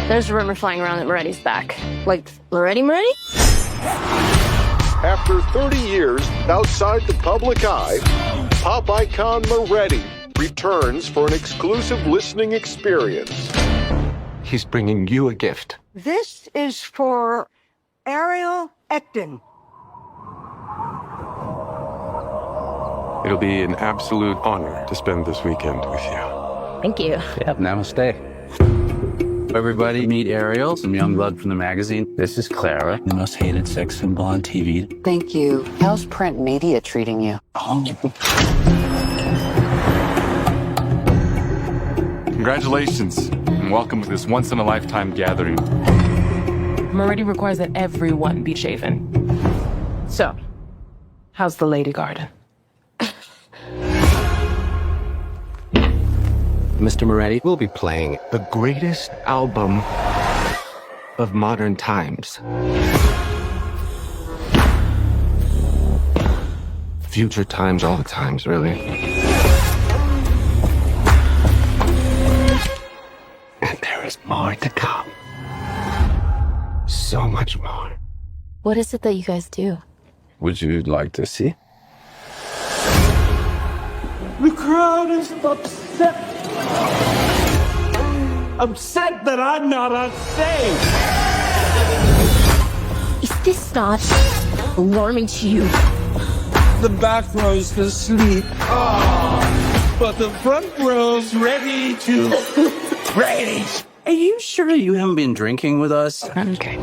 There's a rumor flying around that Moretti's back. Like, Moretti? After 30 years outside the public eye, pop icon Moretti returns for an exclusive listening experience. He's bringing you a gift. This is for Ariel Ecton. It'll be an absolute honor to spend this weekend with you. Thank you. Yep, namaste. Everybody meet Ariel, some young blood from the magazine. This is Clara, the most hated sex symbol on TV. Thank you. How's print media treating you? Congratulations, and welcome to this once-in-a-lifetime gathering. Moretti requires that everyone be shaven. So, how's the lady garden? Mr. Moretti, we'll be playing the greatest album of modern times. Future times, all the times, really. And there is more to come. So much more. What is it that you guys do? Would you like to see? The crowd is upset. Upset that I'm not on stage. Is this not alarming to you? The back row's asleep. But the front row's ready to rage. Are you sure you haven't been drinking with us? Okay.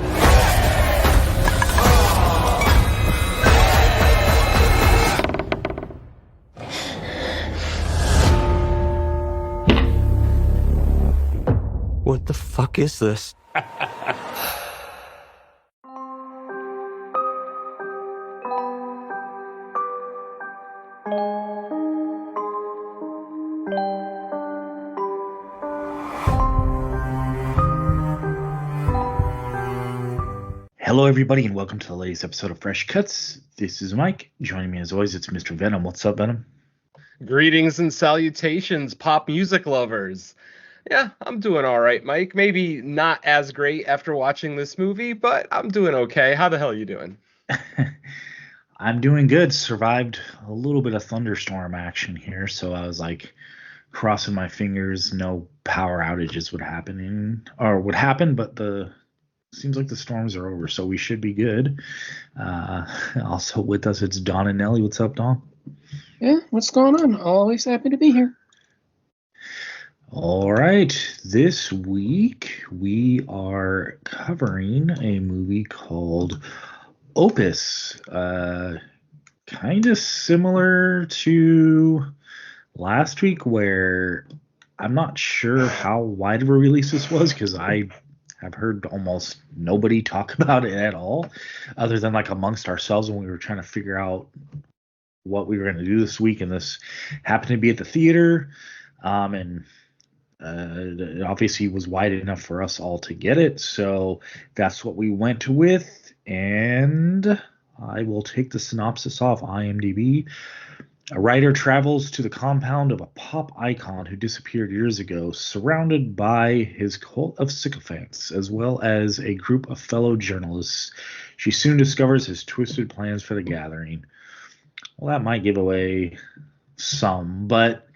What the fuck is this? Hello, everybody, and welcome to the latest episode of Fresh Cuts. This is Mike. Joining me, as always, it's Mr. Venom. What's up, Venom? Greetings and salutations, pop music lovers. Yeah, I'm doing all right, Mike. Maybe not as great after watching this movie, but I'm doing okay. How the hell are you doing? I'm doing good. Survived a little bit of thunderstorm action here, so I was like crossing my fingers. No power outages would happen, but seems like the storms are over, so we should be good. Also with us, it's Don and Nelly. What's up, Don? Yeah, what's going on? Always happy to be here. All right, this week we are covering a movie called Opus. Kind of similar to last week, where I'm not sure how wide of a release this was, because I have heard almost nobody talk about it at all, other than like amongst ourselves when we were trying to figure out what we were going to do this week, and this happened to be at the theater, and it obviously was wide enough for us all to get it, so that's what we went with. And I will take the synopsis off IMDb. A writer travels to the compound of a pop icon who disappeared years ago, surrounded by his cult of sycophants, as well as a group of fellow journalists. She soon discovers his twisted plans for the gathering. Well, that might give away some, but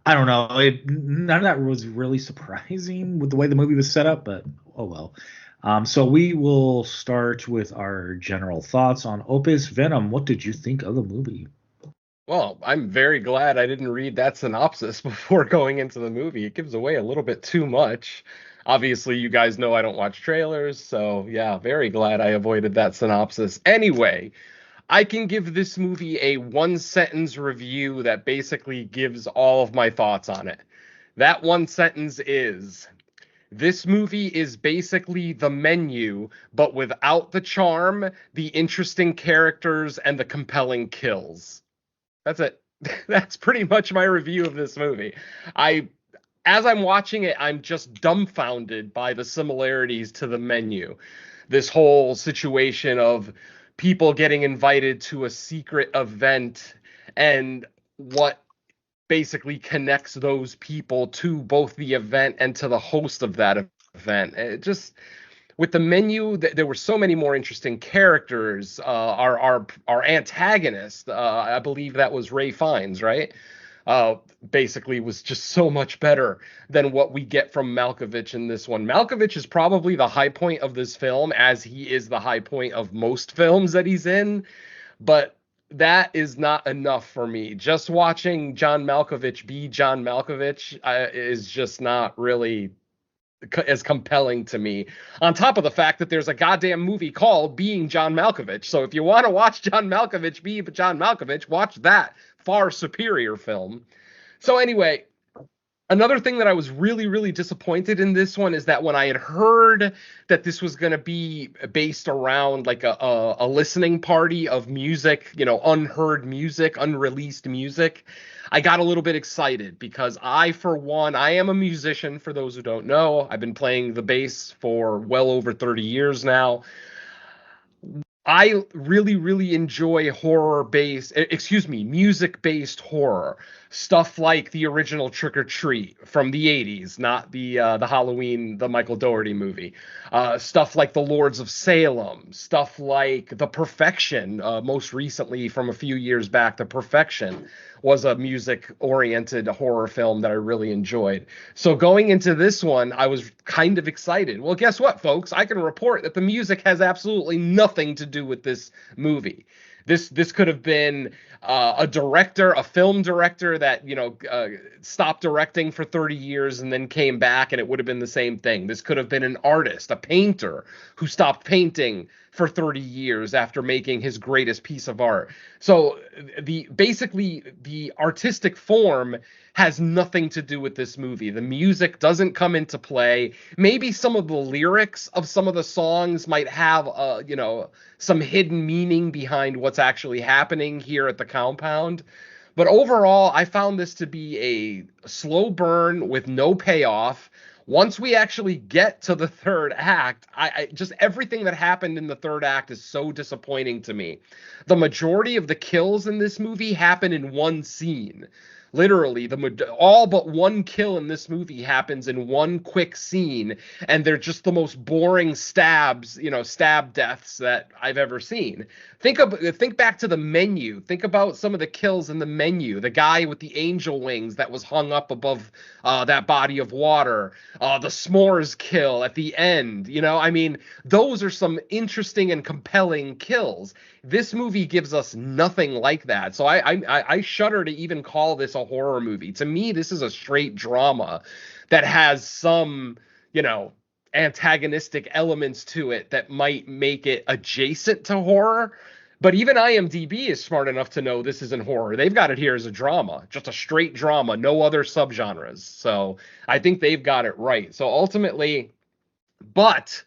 I don't know. None of that was really surprising with the way the movie was set up, but oh well. So we will start with our general thoughts on Opus. Venom, what did you think of the movie? Well, I'm very glad I didn't read that synopsis before going into the movie. It gives away a little bit too much. Obviously, you guys know I don't watch trailers, so yeah, very glad I avoided that synopsis. Anyway, I can give this movie a one-sentence review that basically gives all of my thoughts on it. That one sentence is, this movie is basically The Menu, but without the charm, the interesting characters, and the compelling kills. That's it. That's pretty much my review of this movie. As I'm watching it, I'm just dumbfounded by the similarities to The Menu. This whole situation of people getting invited to a secret event and what basically connects those people to both the event and to the host of that event. It just with the menu, there were so many more interesting characters. Our antagonist, I believe that was Ray Fiennes, right? Uh, Basically was just so much better than what we get from Malkovich in this one. Malkovich is probably the high point of this film, as he is the high point of most films that he's in. But that is not enough for me. Just watching John Malkovich be John Malkovich is just not really as compelling to me. On top of the fact that there's a goddamn movie called Being John Malkovich. So if you want to watch John Malkovich be John Malkovich, watch that far superior film. So anyway, another thing that I was really, really disappointed in this one is that when I had heard that this was going to be based around like a listening party of music, unheard music, unreleased music, I got a little bit excited because for one, I am a musician, for those who don't know. I've been playing the bass for well over 30 years now. I really, really enjoy music-based horror. Stuff like the original Trick or Treat from the 80s, not the Halloween, the Michael Dougherty movie. Stuff like The Lords of Salem. Stuff like The Perfection, most recently from a few years back, The Perfection was a music-oriented horror film that I really enjoyed. So going into this one, I was kind of excited. Well, guess what, folks? I can report that the music has absolutely nothing to do with this movie. This could have been a film director that stopped directing for 30 years and then came back, and it would have been the same thing. This could have been an artist, a painter who stopped painting for 30 years after making his greatest piece of art. So basically the artistic form has nothing to do with this movie. The music doesn't come into play. Maybe some of the lyrics of some of the songs might have some hidden meaning behind what's actually happening here at the compound. But overall, I found this to be a slow burn with no payoff. Once we actually get to the third act, I just everything that happened in the third act is so disappointing to me. The majority of the kills in this movie happen in one scene. Literally, all but one kill in this movie happens in one quick scene, and they're just the most boring stab deaths that I've ever seen. Think back to the Menu. Think about some of the kills in the Menu. The guy with the angel wings that was hung up above that body of water. The s'mores kill at the end. Those are some interesting and compelling kills. This movie gives us nothing like that. So I shudder to even call this a horror movie. To me, this is a straight drama that has some, antagonistic elements to it that might make it adjacent to horror. But even IMDb is smart enough to know this isn't horror. They've got it here as a drama, just a straight drama, no other subgenres. So I think they've got it right. So ultimately, but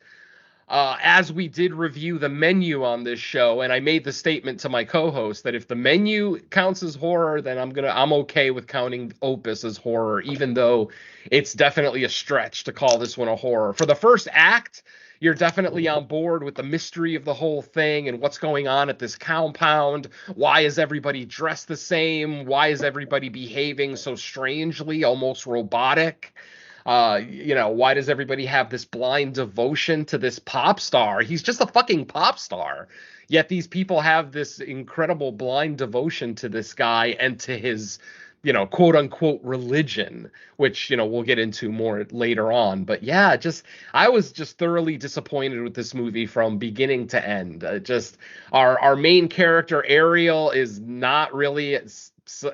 as we did review the Menu on this show, and I made the statement to my co-host that if the Menu counts as horror, then I'm okay with counting Opus as horror, even though it's definitely a stretch to call this one a horror. For the first act, you're definitely on board with the mystery of the whole thing and what's going on at this compound. Why is everybody dressed the same? Why is everybody behaving so strangely, almost robotic? Why does everybody have this blind devotion to this pop star? He's just a fucking pop star. Yet these people have this incredible blind devotion to this guy and to his, quote unquote religion, which, we'll get into more later on. But yeah, I was just thoroughly disappointed with this movie from beginning to end. Our main character, Ariel, is not really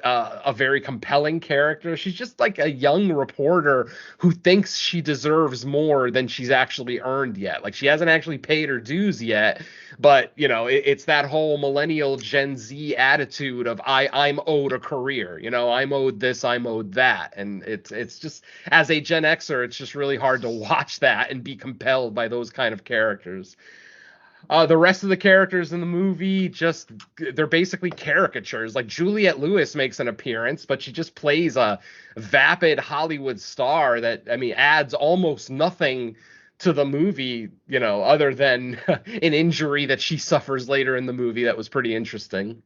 a very compelling character. She's just like a young reporter who thinks she deserves more than she's actually earned yet. Like, she hasn't actually paid her dues yet, but it's that whole millennial Gen Z attitude of I'm owed a career, I'm owed this, I'm owed that. And it's just, as a Gen Xer, it's just really hard to watch that and be compelled by those kind of characters. The rest of the characters in the movie, they're basically caricatures. Like, Juliette Lewis makes an appearance, but she just plays a vapid Hollywood star that, adds almost nothing to the movie, other than an injury that she suffers later in the movie that was pretty interesting.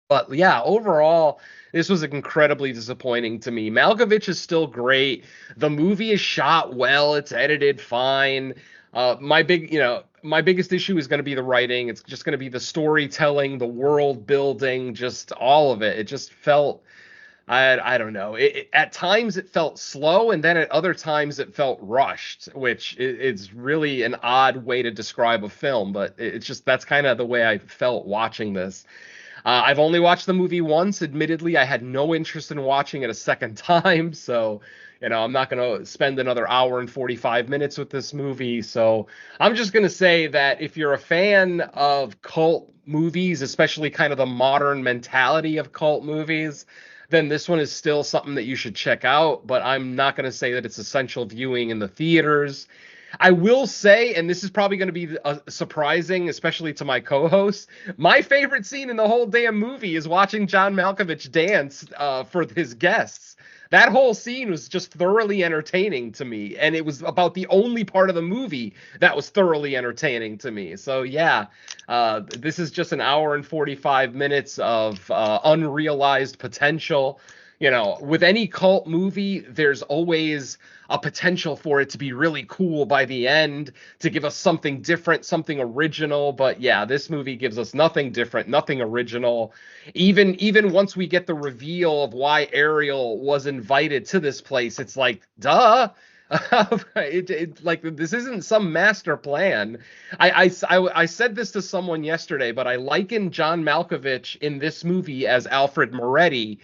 But yeah, overall, this was incredibly disappointing to me. Malkovich is still great. The movie is shot well. It's edited fine. My biggest issue is going to be the writing. It's just going to be the storytelling, the world building, just all of it. It just felt, I don't know. At times it felt slow, and then at other times it felt rushed, which is really an odd way to describe a film. But it's just that's kind of the way I felt watching this. I've only watched the movie once. Admittedly, I had no interest in watching it a second time. So, I'm not going to spend another hour and 45 minutes with this movie. So, I'm just going to say that if you're a fan of cult movies, especially kind of the modern mentality of cult movies, then this one is still something that you should check out. But I'm not going to say that it's essential viewing in the theaters. I will say, and this is probably going to be surprising, especially to my co-host, my favorite scene in the whole damn movie is watching John Malkovich dance for his guests. That whole scene was just thoroughly entertaining to me, and it was about the only part of the movie that was thoroughly entertaining to me. So yeah, this is just an hour and 45 minutes of unrealized potential. With any cult movie, there's always a potential for it to be really cool by the end, to give us something different, something original. But yeah, this movie gives us nothing different, nothing original. Even once we get the reveal of why Ariel was invited to this place, it's like, duh. Like, this isn't some master plan. I said this to someone yesterday, but I liken John Malkovich in this movie as Alfred Moretti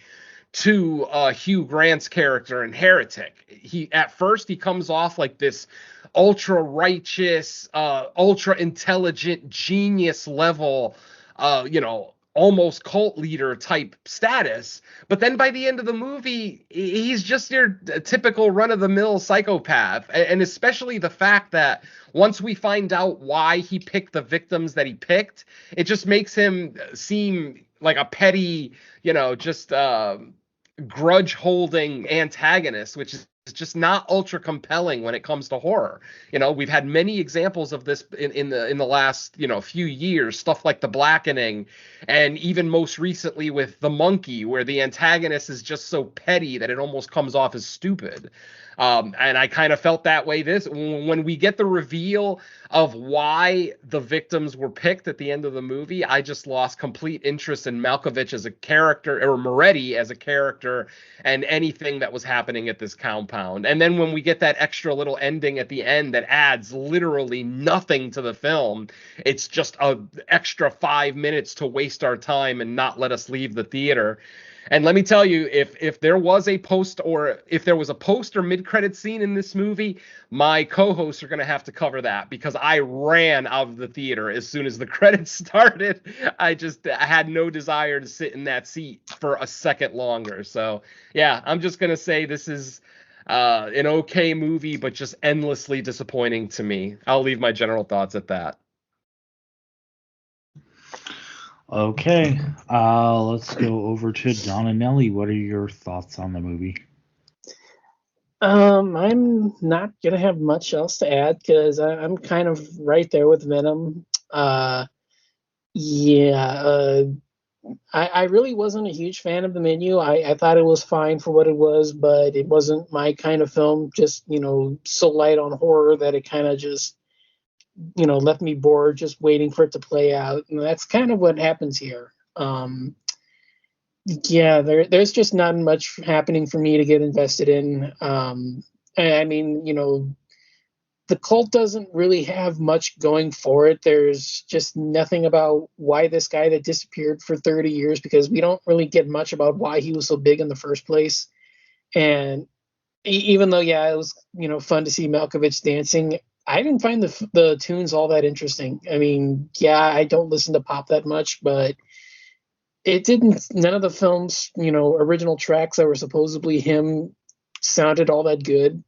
to Hugh Grant's character in Heretic. At first he comes off like this ultra righteous, ultra intelligent, genius level, almost cult leader type status. But then by the end of the movie, he's just your typical run of the mill psychopath. And especially the fact that once we find out why he picked the victims that he picked, it just makes him seem like a petty, just grudge holding antagonist, which is just not ultra compelling when it comes to horror. We've had many examples of this in the last few years, stuff like The Blackening, and even most recently with The Monkey, where the antagonist is just so petty that it almost comes off as stupid. And I kind of felt that way when we get the reveal of why the victims were picked at the end of the movie. I just lost complete interest in Malkovich as a character, or Moretti as a character, and anything that was happening at this compound. And then when we get that extra little ending at the end that adds literally nothing to the film, it's just an extra 5 minutes to waste our time and not let us leave the theater. And let me tell you, if there was a post or mid-credit scene in this movie, my co-hosts are going to have to cover that, because I ran out of the theater as soon as the credits started. I had no desire to sit in that seat for a second longer. So yeah, I'm just going to say this is an okay movie, but just endlessly disappointing to me. I'll leave my general thoughts at that. Okay, let's go over to Don and Nelly. What are your thoughts on the movie? I'm not gonna have much else to add because I'm kind of right there with Venom. I really wasn't a huge fan of the menu. I thought it was fine for what it was, but it wasn't my kind of film. Just so light on horror that it kind of just left me bored just waiting for it to play out. And that's kind of what happens here. There's just not much happening for me to get invested in. I mean, the cult doesn't really have much going for it. There's just nothing about why this guy that disappeared for 30 years, because we don't really get much about why he was so big in the first place. And even though, it was, fun to see Malkovich dancing, I didn't find the tunes all that interesting. I mean, I don't listen to pop that much, but it didn't. None of the film's, original tracks that were supposedly him sounded all that good.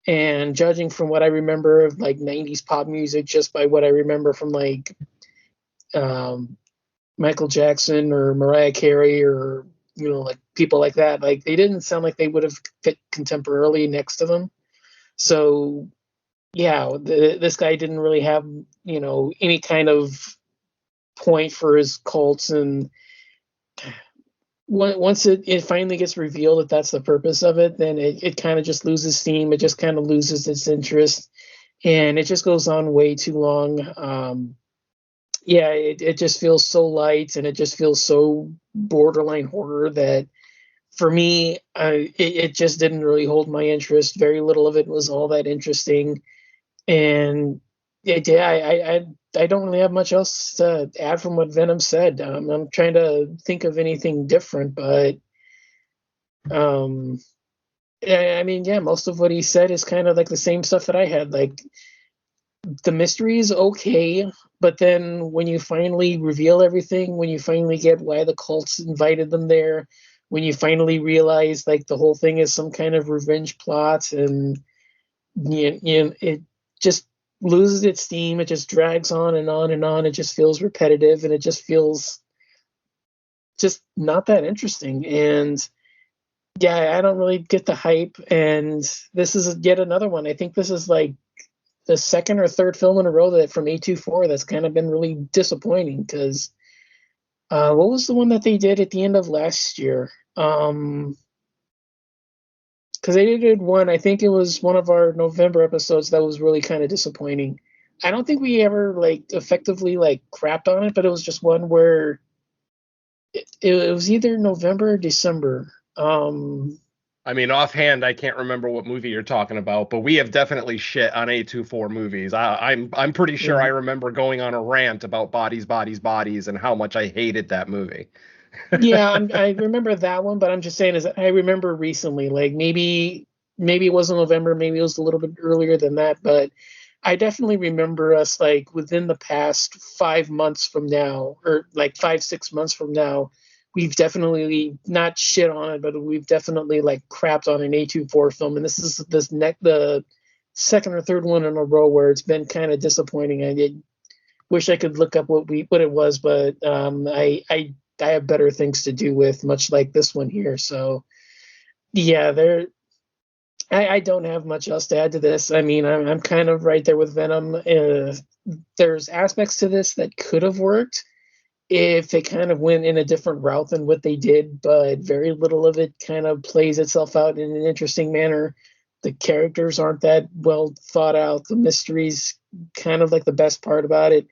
And judging from what I remember of like 90s pop music, just by what I remember from like Michael Jackson or Mariah Carey or, like people like that, like they didn't sound like they would have fit contemporarily next to them. So this guy didn't really have, any kind of point for his cults, and once it finally gets revealed that that's the purpose of it, then it kind of just loses steam. It just kind of loses its interest, and it just goes on way too long. Yeah, it just feels so light, and it just feels so borderline horror that for me, it just didn't really hold my interest. Very little of it was all that interesting, and I don't really have much else to add from what Venom said. I'm trying to think of anything different, but I mean, yeah, most of what he said is kind of like the same stuff that I had. Like the mystery is okay, but then when you finally reveal everything, when you finally get why the cults invited them there, when you finally realize like the whole thing is some kind of revenge plot, and it just loses its steam. It just drags on and on and on. It just feels repetitive, and it just feels just not that interesting. And yeah, I don't really get the hype. And this is yet another one. I think this is like the second or third film in a row that from A24 that's kind of been really disappointing. Because what was the one that they did at the end of last year? Because they did one, I think it was one of our November episodes that was really kind of disappointing. I don't think we ever like effectively like crapped on it, but it was just one where it was either November or December. I mean, offhand, I can't remember what movie you're talking about, but we have definitely shit on A24 movies. I'm pretty sure I remember going on a rant about Bodies, Bodies, Bodies, and how much I hated that movie. Yeah, I remember that one, but I'm just saying is I remember recently, like maybe it wasn't November, maybe it was a little bit earlier than that, but I definitely remember us like within the past 5 months from now, or like 5-6 months from now, we've definitely not shit on it, but we've definitely like crapped on an A24 film, and this is the second or third one in a row where it's been kind of disappointing. I wish I could look up what it was, but I have better things to do with, much like this one here. So yeah, I don't have much else to add to this. I mean, I'm kind of right there with Venom. There's aspects to this that could have worked if they kind of went in a different route than what they did, but very little of it kind of plays itself out in an interesting manner. The characters aren't that well thought out. The mystery's kind of like the best part about it.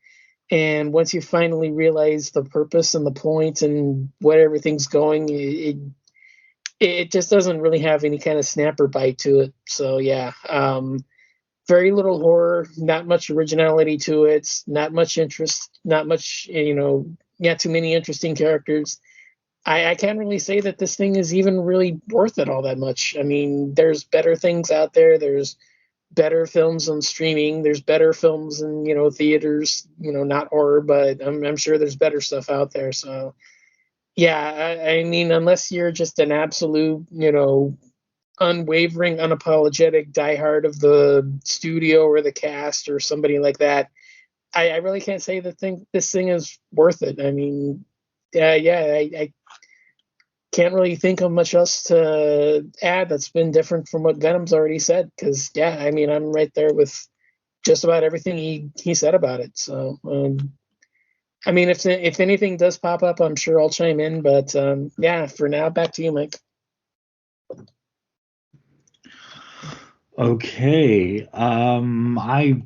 And once you finally realize the purpose and the point and where everything's going, it just doesn't really have any kind of snapper bite to it. So yeah, very little horror, not much originality to it, not much interest, not much, not too many interesting characters. I can't really say that this thing is even really worth it all that much. I mean, there's better things out there. There's better films on streaming. There's better films in, theaters, not horror, but I'm sure there's better stuff out there. So yeah, I mean, unless you're just an absolute, unwavering, unapologetic diehard of the studio or the cast or somebody like that, I really can't say this thing is worth it. I mean, I can't really think of much else to add that's been different from what Venom's already said. Because yeah, I mean, I'm right there with just about everything he said about it. So I mean, if anything does pop up, I'm sure I'll chime in. But yeah, for now, back to you, Mike. Okay. I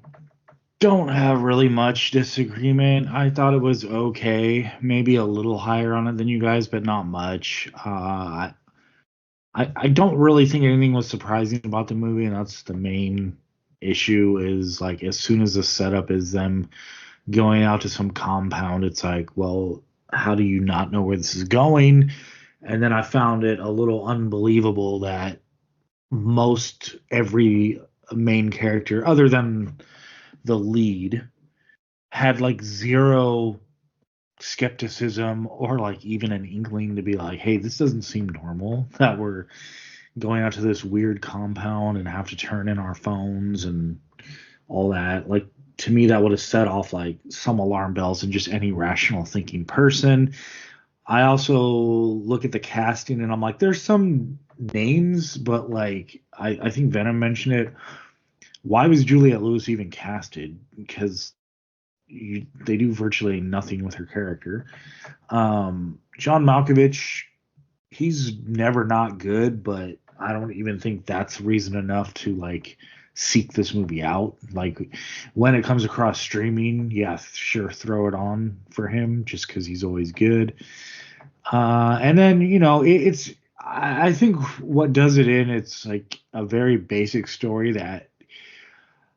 don't have really much disagreement. I thought it was okay, maybe a little higher on it than you guys, but not much. I don't really think anything was surprising about the movie, and that's the main issue. Is like as soon as the setup is them going out to some compound, it's like, well, how do you not know where this is going? And then I found it a little unbelievable that most every main character, other than the lead, had like zero skepticism or like even an inkling to be like, hey, this doesn't seem normal that we're going out to this weird compound and have to turn in our phones and all that. Like, to me, that would have set off like some alarm bells in just any rational thinking person. I also look at the casting and I'm like, there's some names, but like I think Venom mentioned it. Why was Juliette Lewis even casted? Because they do virtually nothing with her character. John Malkovich, he's never not good, but I don't even think that's reason enough to like seek this movie out. Like when it comes across streaming, yeah, sure, throw it on for him just because he's always good. And then it's I think what does it in, it's like a very basic story that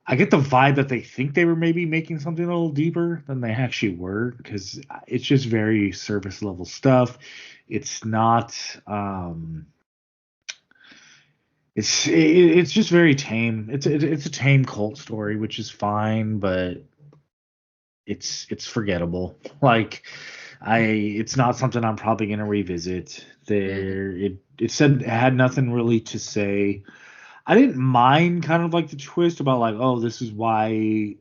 I get the vibe that they think they were maybe making something a little deeper than they actually were, because it's just very surface level stuff. It's not. It's just very tame. It's a tame cult story, which is fine, but it's forgettable. Like it's not something I'm probably gonna revisit. It said it had nothing really to say. I didn't mind kind of like the twist about like, oh, this is why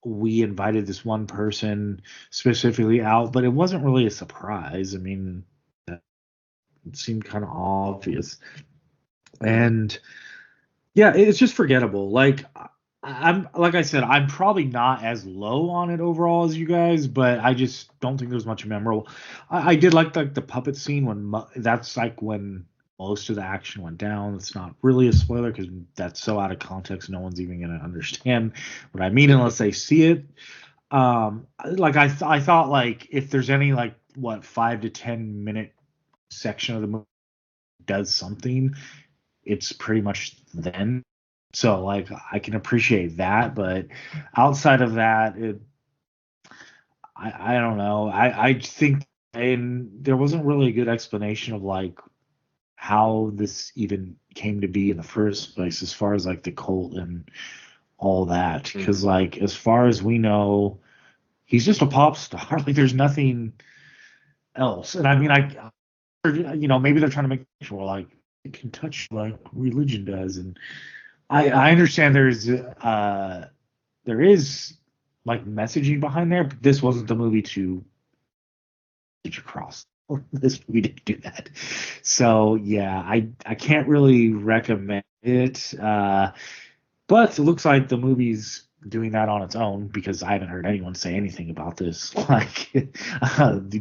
we invited this one person specifically out, but it wasn't really a surprise. I mean, it seemed kind of obvious. And yeah, it's just forgettable. Like like I said, I'm probably not as low on it overall as you guys, but I just don't think there's much memorable. I did like the puppet scene when that's like when most of the action went down. It's not really a spoiler because that's so out of context, no one's even going to understand what I mean unless they see it. Like I thought, like if there's any like 5 to 10 minute section of the movie does something, it's pretty much then. So like I can appreciate that, but outside of that, I don't know. I think there wasn't really a good explanation of like how this even came to be in the first place, as far as like the cult and all that. Because like as far as we know, he's just a pop star. Like there's nothing else. And I mean, maybe they're trying to make sure like it can touch like religion does. And I understand there is like messaging behind there, but this wasn't the movie to reach across. This movie didn't do that. So yeah, I can't really recommend it. But it looks like the movie's doing that on its own, because I haven't heard anyone say anything about this. Like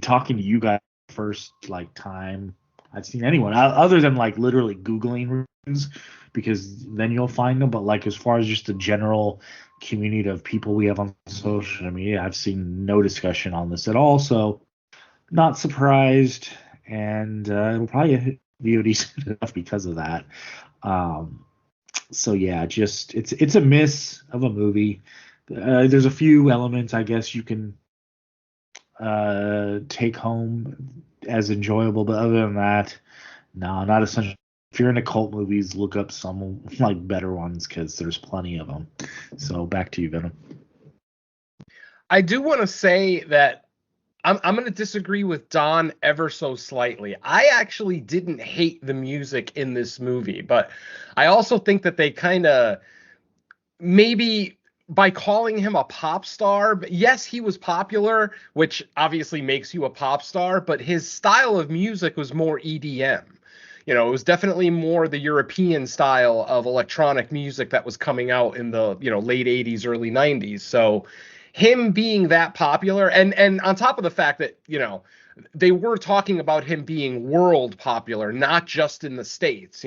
talking to you guys first like time I've seen anyone other than like literally Googling reviews, because then you'll find them. But like as far as just the general community of people we have on social media, I've seen no discussion on this at all. So not surprised, and it'll probably hit VOD soon enough because of that. So yeah, just it's a miss of a movie. There's a few elements I guess you can take home as enjoyable, but other than that, no, not essential. If you're into cult movies, look up some like better ones, because there's plenty of them. So back to you, Venom. I do want to say that I'm going to disagree with Don ever so slightly. I actually didn't hate the music in this movie, but I also think that they kind of maybe by calling him a pop star, yes, he was popular, which obviously makes you a pop star, but his style of music was more EDM. It was definitely more the European style of electronic music that was coming out in the, late 80s, early 90s. So him being that popular, and on top of the fact that, they were talking about him being world popular, not just in the States,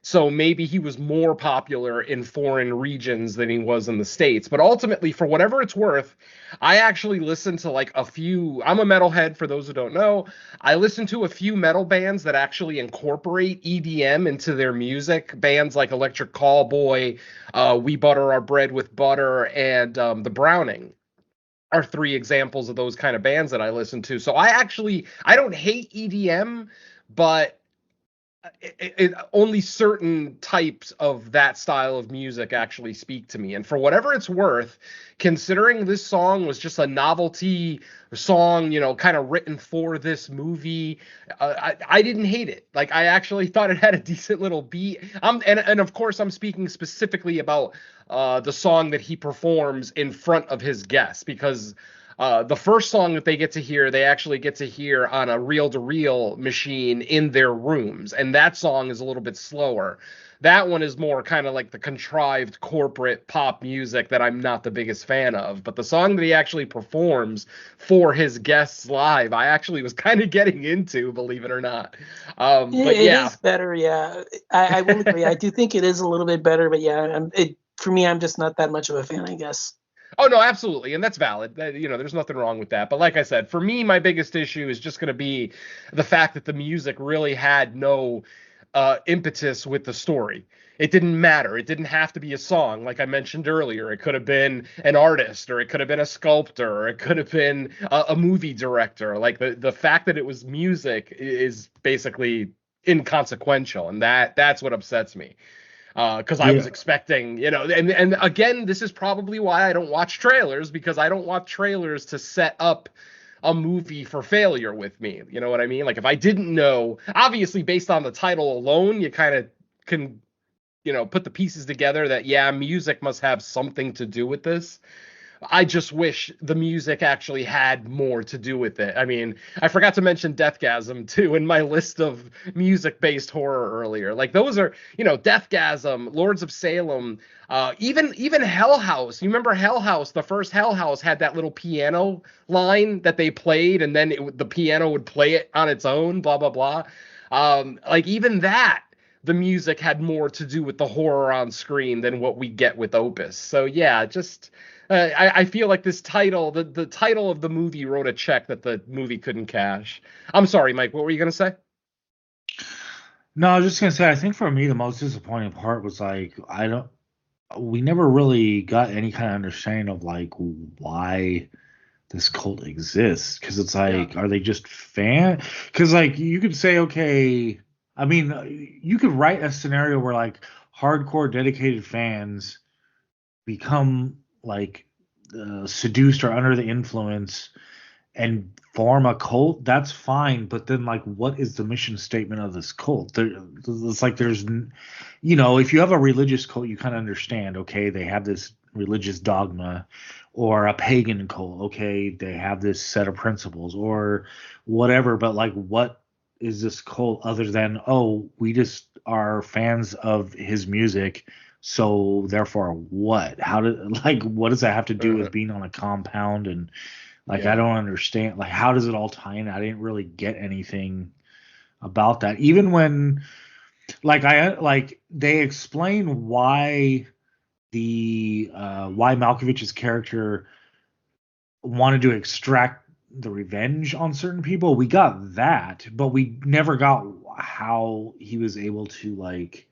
so maybe he was more popular in foreign regions than he was in the States. But ultimately, for whatever it's worth, I actually listened to like a few. I'm a metalhead, for those who don't know. I listen to a few metal bands that actually incorporate EDM into their music. Bands like Electric Callboy, We Butter Our Bread with Butter, and The Browning are 3 examples of those kind of bands that I listen to. So I don't hate EDM, but only certain types of that style of music actually speak to me. And for whatever it's worth, considering this song was just a novelty song, kind of written for this movie, I didn't hate it. Like, I actually thought it had a decent little beat. And of course, I'm speaking specifically about the song that he performs in front of his guests, because the first song that they actually get to hear on a reel-to-reel machine in their rooms, and that song is a little bit slower. That one is more kind of like the contrived corporate pop music that I'm not the biggest fan of. But the song that he actually performs for his guests live, I actually was kind of getting into, believe it or not. But It yeah, is better, yeah. I will agree. I do think it is a little bit better, but yeah, for me, I'm just not that much of a fan, I guess. oh no, absolutely, and that's valid. There's nothing wrong with that. But like I said, for me, my biggest issue is just going to be the fact that the music really had no impetus with the story. It didn't matter. It didn't have to be a song, like I mentioned earlier. It could have been an artist, or it could have been a sculptor, or it could have been a movie director. Like the fact that it was music is basically inconsequential, and that's what upsets me. Because I was expecting, and again, this is probably why I don't watch trailers, because I don't want trailers to set up a movie for failure with me. You know what I mean? Like if I didn't know, obviously based on the title alone, you kind of can, put the pieces together that, yeah, music must have something to do with this. I just wish the music actually had more to do with it. I mean, I forgot to mention Deathgasm too in my list of music-based horror earlier. Like those are, Deathgasm, Lords of Salem, even Hell House. You remember Hell House? The first Hell House had that little piano line that they played, and then the piano would play it on its own. Blah blah blah. Like even that. The music had more to do with the horror on screen than what we get with Opus. So yeah, just I feel like this title, the title of the movie, wrote a check that the movie couldn't cash. I'm sorry, Mike. What were you gonna say? No, I was just gonna say, I think for me the most disappointing part was like we never really got any kind of understanding of like why this cult exists, because it's like, are they just fan? Because like you could say, okay, I mean, you could write a scenario where like hardcore dedicated fans become like seduced or under the influence and form a cult. That's fine, but then like, what is the mission statement of this cult? It's like there's, if you have a religious cult, you kind of understand. Okay, they have this religious dogma, or a pagan cult. Okay, they have this set of principles or whatever. But like, what is this cult other than, oh, we just are fans of his music, so therefore what? What does that have to do with being on a compound? And like, I don't understand, like, how does it all tie in? I didn't really get anything about that, even when they explain why why Malkovich's character wanted to extract the revenge on certain people. We got that, but we never got how he was able to like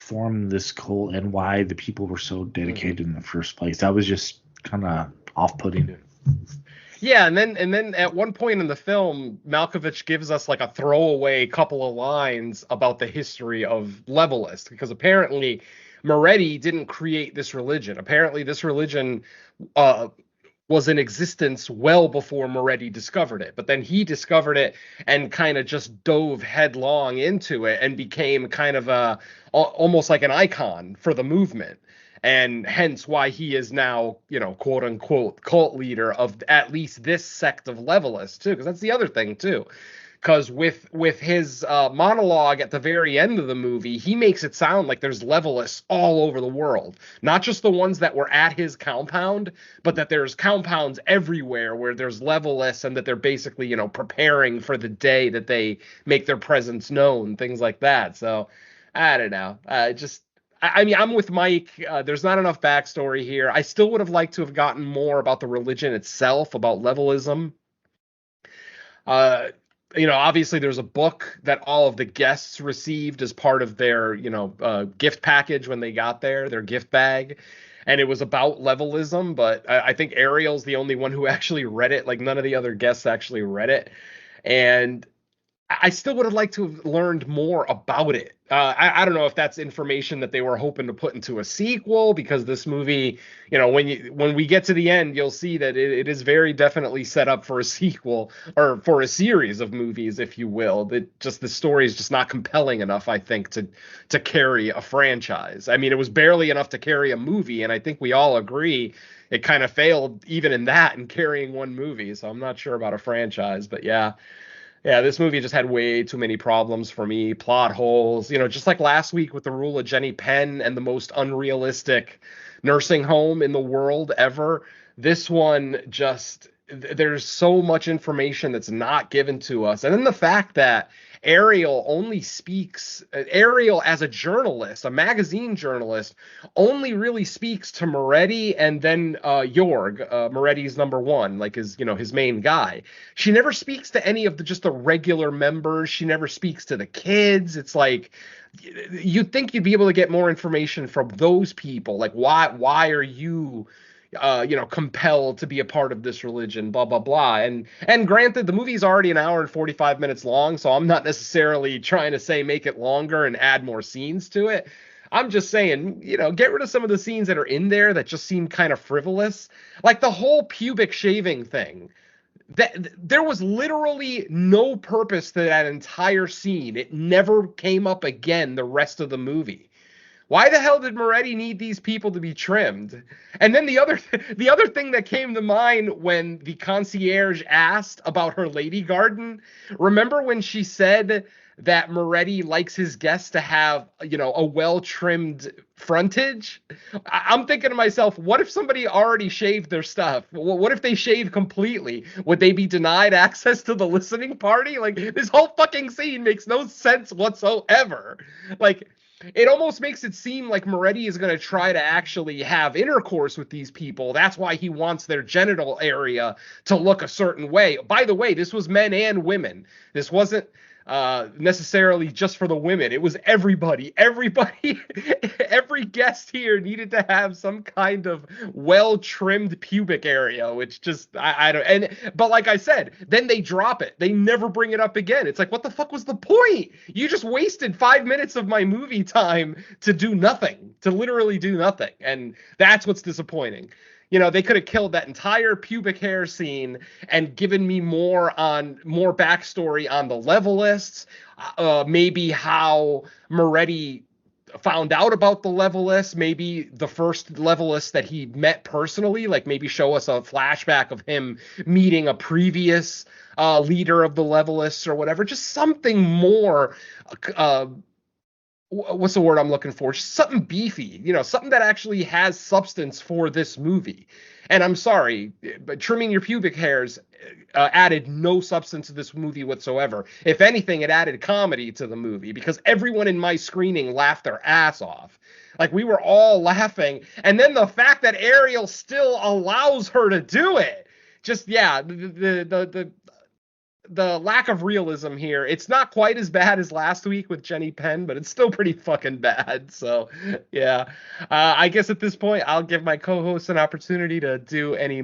form this cult and why the people were so dedicated in the first place. That was just kind of off-putting. Yeah, and then at one point in the film, Malkovich gives us like a throwaway couple of lines about the history of Levelist, because apparently Moretti didn't create this religion. Apparently this religion was in existence well before Moretti discovered it. But then he discovered it and kind of just dove headlong into it and became kind of almost like an icon for the movement. And hence why he is now, quote unquote, cult leader of at least this sect of Levelists too. Because that's the other thing too. Because with his monologue at the very end of the movie, he makes it sound like there's Levelists all over the world. Not just the ones that were at his compound, but that there's compounds everywhere where there's Levelists, and that they're basically, preparing for the day that they make their presence known, things like that. So, I don't know. I mean, I'm with Mike. There's not enough backstory here. I still would have liked to have gotten more about the religion itself, about Levelism. Obviously there's a book that all of the guests received as part of their, gift package when they got there, their gift bag. And it was about Levelism, but I think Ariel's the only one who actually read it. Like none of the other guests actually read it. And I still would have liked to have learned more about it. I don't know if that's information that they were hoping to put into a sequel, because this movie, when we get to the end, you'll see that it is very definitely set up for a sequel, or for a series of movies, if you will. That just the story is just not compelling enough, I think, to carry a franchise. I mean, it was barely enough to carry a movie, and I think we all agree it kind of failed even in that, in carrying one movie. So I'm not sure about a franchise, but yeah. Yeah, this movie just had way too many problems for me. Plot holes, just like last week with the rule of Jenny Penn and the most unrealistic nursing home in the world ever. This one just, there's so much information that's not given to us. And then the fact that Ariel as a journalist, a magazine journalist, only really speaks to Moretti and then Jorg, Moretti's number one, like his main guy. She never speaks to any of just the regular members. She never speaks to the kids. It's like, you'd think you'd be able to get more information from those people. Like, why are you compelled to be a part of this religion, blah, blah, blah. And granted, the movie's already an hour and 45 minutes long, so I'm not necessarily trying to say make it longer and add more scenes to it. I'm just saying, get rid of some of the scenes that are in there that just seem kind of frivolous. Like the whole pubic shaving thing. There was literally no purpose to that entire scene. It never came up again the rest of the movie. Why the hell did Moretti need these people to be trimmed? And then the other thing that came to mind when the concierge asked about her lady garden, remember when she said that Moretti likes his guests to have, a well-trimmed frontage? I'm thinking to myself, what if somebody already shaved their stuff? What if they shaved completely? Would they be denied access to the listening party? Like, this whole fucking scene makes no sense whatsoever. Like, it almost makes it seem like Moretti is going to try to actually have intercourse with these people. That's why he wants their genital area to look a certain way. By the way, this was men and women. This wasn't necessarily just for the women. It was everybody. Every guest here needed to have some kind of well-trimmed pubic area, which just, I don't, but like I said, then they drop it. They never bring it up again. It's like, what the fuck was the point? You just wasted 5 minutes of my movie time to do nothing, to literally do nothing. And that's what's disappointing. They could have killed that entire pubic hair scene and given me more backstory on the levelists, maybe how Moretti found out about the levelists, maybe the first levelist that he met personally, like maybe show us a flashback of him meeting a previous leader of the levelists or whatever, just something more what's the word I'm looking for? Just something beefy, something that actually has substance for this movie. And I'm sorry, but trimming your pubic hairs added no substance to this movie whatsoever. If anything, it added comedy to the movie because everyone in my screening laughed their ass off. Like, we were all laughing. And then the fact that Ariel still allows her to do it. Just, yeah, the lack of realism here. It's not quite as bad as last week with Jenny Penn, but it's still pretty fucking bad. So, yeah. I guess at this point, I'll give my co-hosts an opportunity to do any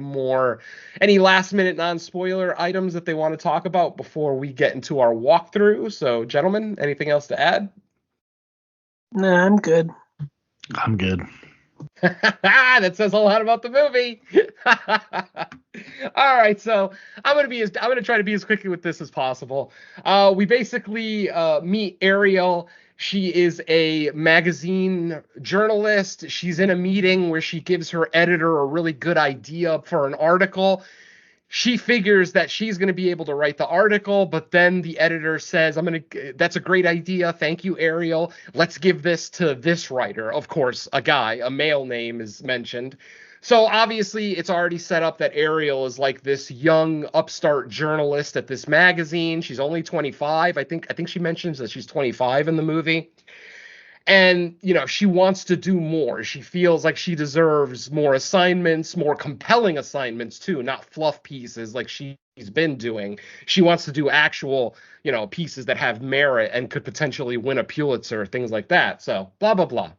last-minute non-spoiler items that they want to talk about before we get into our walkthrough. So, gentlemen, anything else to add? Nah, I'm good. I'm good. That says a lot about the movie. All right, so I'm gonna try to be as quickly with this as possible. We basically meet Ariel. She is a magazine journalist. She's in a meeting where she gives her editor a really good idea for an article. She figures that she's going to be able to write the article, but then the editor says, that's a great idea. Thank you, Ariel. Let's give this to this writer. Of course, a male name is mentioned. So obviously it's already set up that Ariel is like this young upstart journalist at this magazine. She's only 25. I think she mentions that she's 25 in the movie. And, she wants to do more. She feels like she deserves more assignments, more compelling assignments, too, not fluff pieces like she's been doing. She wants to do actual, pieces that have merit and could potentially win a Pulitzer, things like that. So, blah, blah, blah.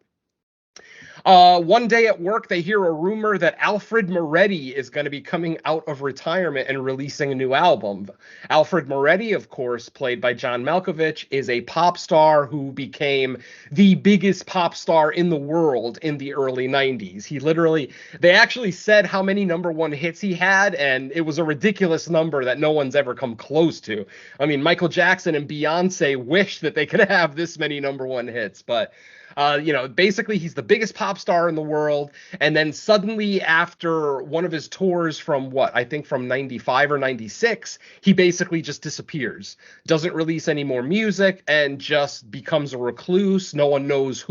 One day at work, they hear a rumor that Alfred Moretti is going to be coming out of retirement and releasing a new album. Alfred Moretti, of course, played by John Malkovich, is a pop star who became the biggest pop star in the world in the early 90s. They actually said how many number one hits he had, and it was a ridiculous number that no one's ever come close to. I mean, Michael Jackson and Beyonce wish that they could have this many number one hits, but Basically he's the biggest pop star in the world. And then suddenly after one of his tours from I think from 95 or 96, he basically just disappears, doesn't release any more music, and just becomes a recluse. No one knows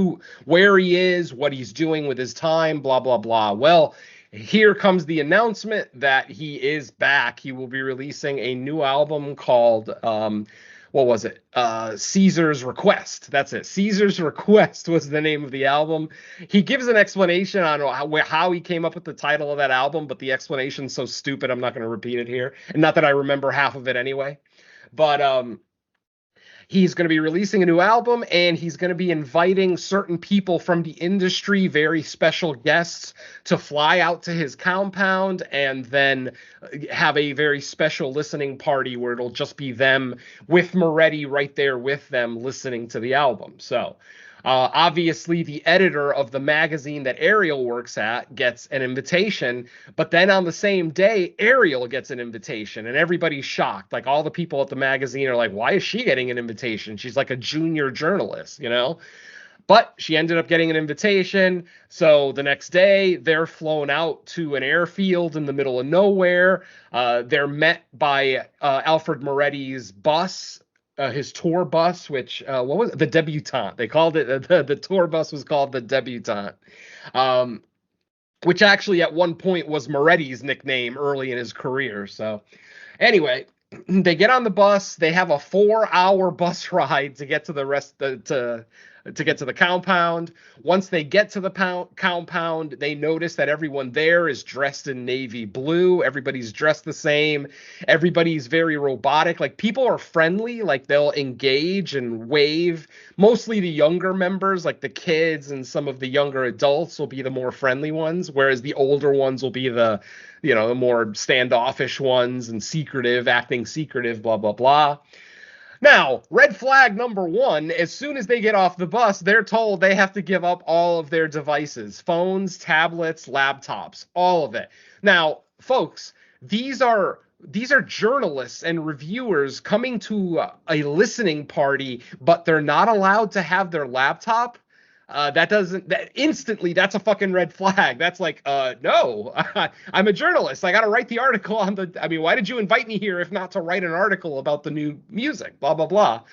where he is, what he's doing with his time, blah, blah, blah. Well, here comes the announcement that he is back. He will be releasing a new album called, what was it? Caesar's Request. That's it. Caesar's Request was the name of the album. He gives an explanation on how he came up with the title of that album, but the explanation's so stupid I'm not going to repeat it here. And not that I remember half of it anyway. But he's going to be releasing a new album, and he's going to be inviting certain people from the industry, very special guests, to fly out to his compound and then have a very special listening party where it'll just be them with Moretti right there with them listening to the album. So obviously, the editor of the magazine that Ariel works at gets an invitation, but then on the same day, Ariel gets an invitation, and everybody's shocked. Like, all the people at the magazine are like, why is she getting an invitation? She's like a junior journalist, But she ended up getting an invitation, so the next day, they're flown out to an airfield in the middle of nowhere. They're met by Alfred Moretti's bus, his tour bus, which what was it? The Debutante. They called it the tour bus was called the Debutante, which actually at one point was Moretti's nickname early in his career. So anyway, they get on the bus. They have a 4-hour bus ride to get to to get to the compound. Once they get to the compound, they notice that everyone there is dressed in navy blue. Everybody's dressed the same. Everybody's very robotic. Like, people are friendly. Like, they'll engage and wave. Mostly the younger members, like the kids and some of the younger adults, will be the more friendly ones, whereas the older ones will be the more standoffish ones and acting secretive, blah, blah, blah. Now, red flag number one, as soon as they get off the bus, they're told they have to give up all of their devices, phones, tablets, laptops, all of it. Now, folks, these are journalists and reviewers coming to a listening party, but they're not allowed to have their laptop. Instantly, that's a fucking red flag. That's like, no, I'm a journalist. I got to write the article why did you invite me here if not to write an article about the new music, blah, blah, blah.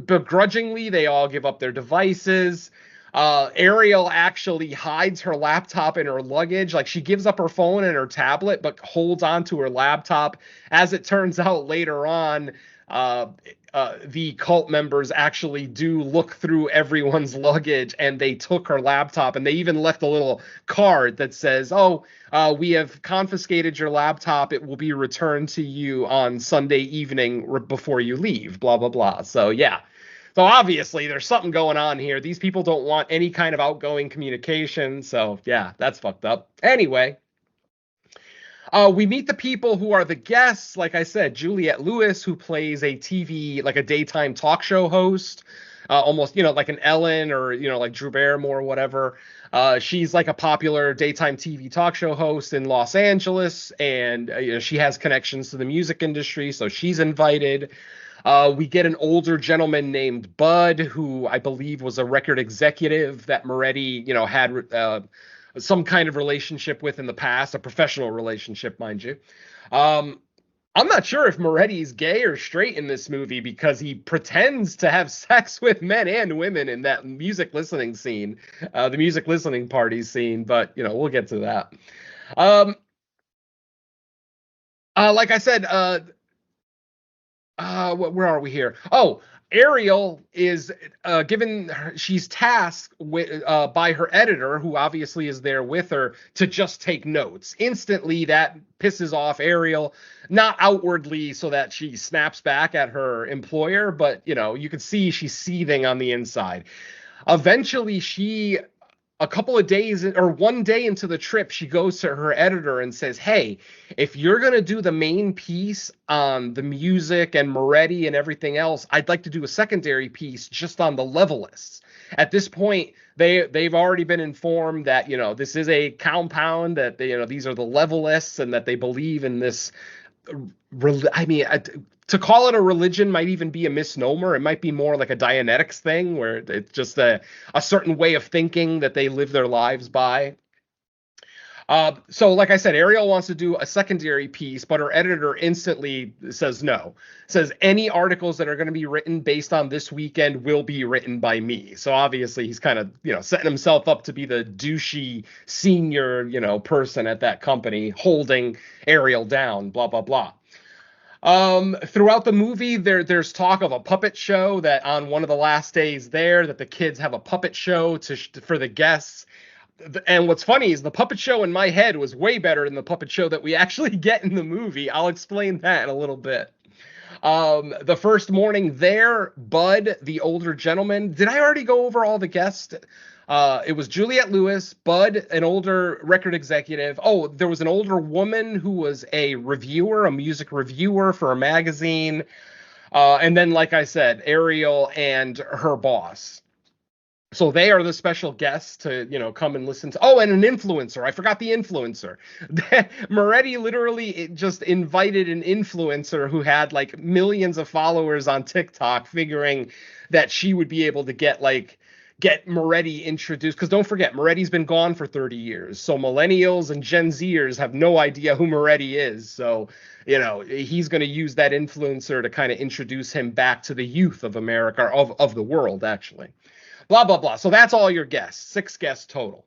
Begrudgingly, they all give up their devices. Ariel actually hides her laptop in her luggage. Like, she gives up her phone and her tablet, but holds on to her laptop. As it turns out later on, the cult members actually do look through everyone's luggage, and they took her laptop, and they even left a little card that says, we have confiscated your laptop. It will be returned to you on Sunday evening before you leave, blah, blah, blah. So, yeah. So, obviously, there's something going on here. These people don't want any kind of outgoing communication. So, yeah, that's fucked up. Anyway. We meet the people who are the guests. Like I said, Juliette Lewis, who plays a daytime talk show host, almost, like an Ellen or, like Drew Barrymore or whatever. She's like a popular daytime TV talk show host in Los Angeles, and she has connections to the music industry, so she's invited. We get an older gentleman named Bud, who I believe was a record executive that Moretti, had some kind of relationship with in the past, a professional relationship, mind you. I'm not sure if Moretti's gay or straight in this movie, because he pretends to have sex with men and women in that music listening scene, the music listening party scene, but, we'll get to that. Like I said, where are we here? Oh, Ariel is she's tasked with by her editor, who obviously is there with her, to just take notes. Instantly, that pisses off Ariel, not outwardly so that she snaps back at her employer, but you can see she's seething on the inside. Eventually, a couple of days or one day into the trip, she goes to her editor and says, hey, if you're going to do the main piece on the music and Moretti and everything else, I'd like to do a secondary piece just on the level lists. At this point, they've already been informed that, this is a compound, that these are the level lists, and that they believe in this. to call it a religion might even be a misnomer. It might be more like a Dianetics thing, where it's just a certain way of thinking that they live their lives by. So like I said, Ariel wants to do a secondary piece, but her editor instantly says no. Says any articles that are going to be written based on this weekend will be written by me. So obviously he's kind of, setting himself up to be the douchey senior, person at that company holding Ariel down, blah, blah, blah. Throughout the movie, there's talk of a puppet show that on one of the last days there, that the kids have a puppet show for the guests. And what's funny is the puppet show in my head was way better than the puppet show that we actually get in the movie. I'll explain that in a little bit. The first morning there, Bud, the older gentleman. Did I already go over all the guests? It was Juliette Lewis, Bud, an older record executive. Oh, there was an older woman who was a reviewer, a music reviewer for a magazine. And then, like I said, Ariel and her boss. So they are the special guests to, come and listen to. Oh, and an influencer. I forgot the influencer. Moretti literally just invited an influencer who had like millions of followers on TikTok, figuring that she would be able to get Moretti introduced. Because don't forget, Moretti's been gone for 30 years. So millennials and Gen Zers have no idea who Moretti is. So, he's going to use that influencer to kind of introduce him back to the youth of America, of the world, actually. Blah, blah, blah. So that's all your guests, 6 guests total.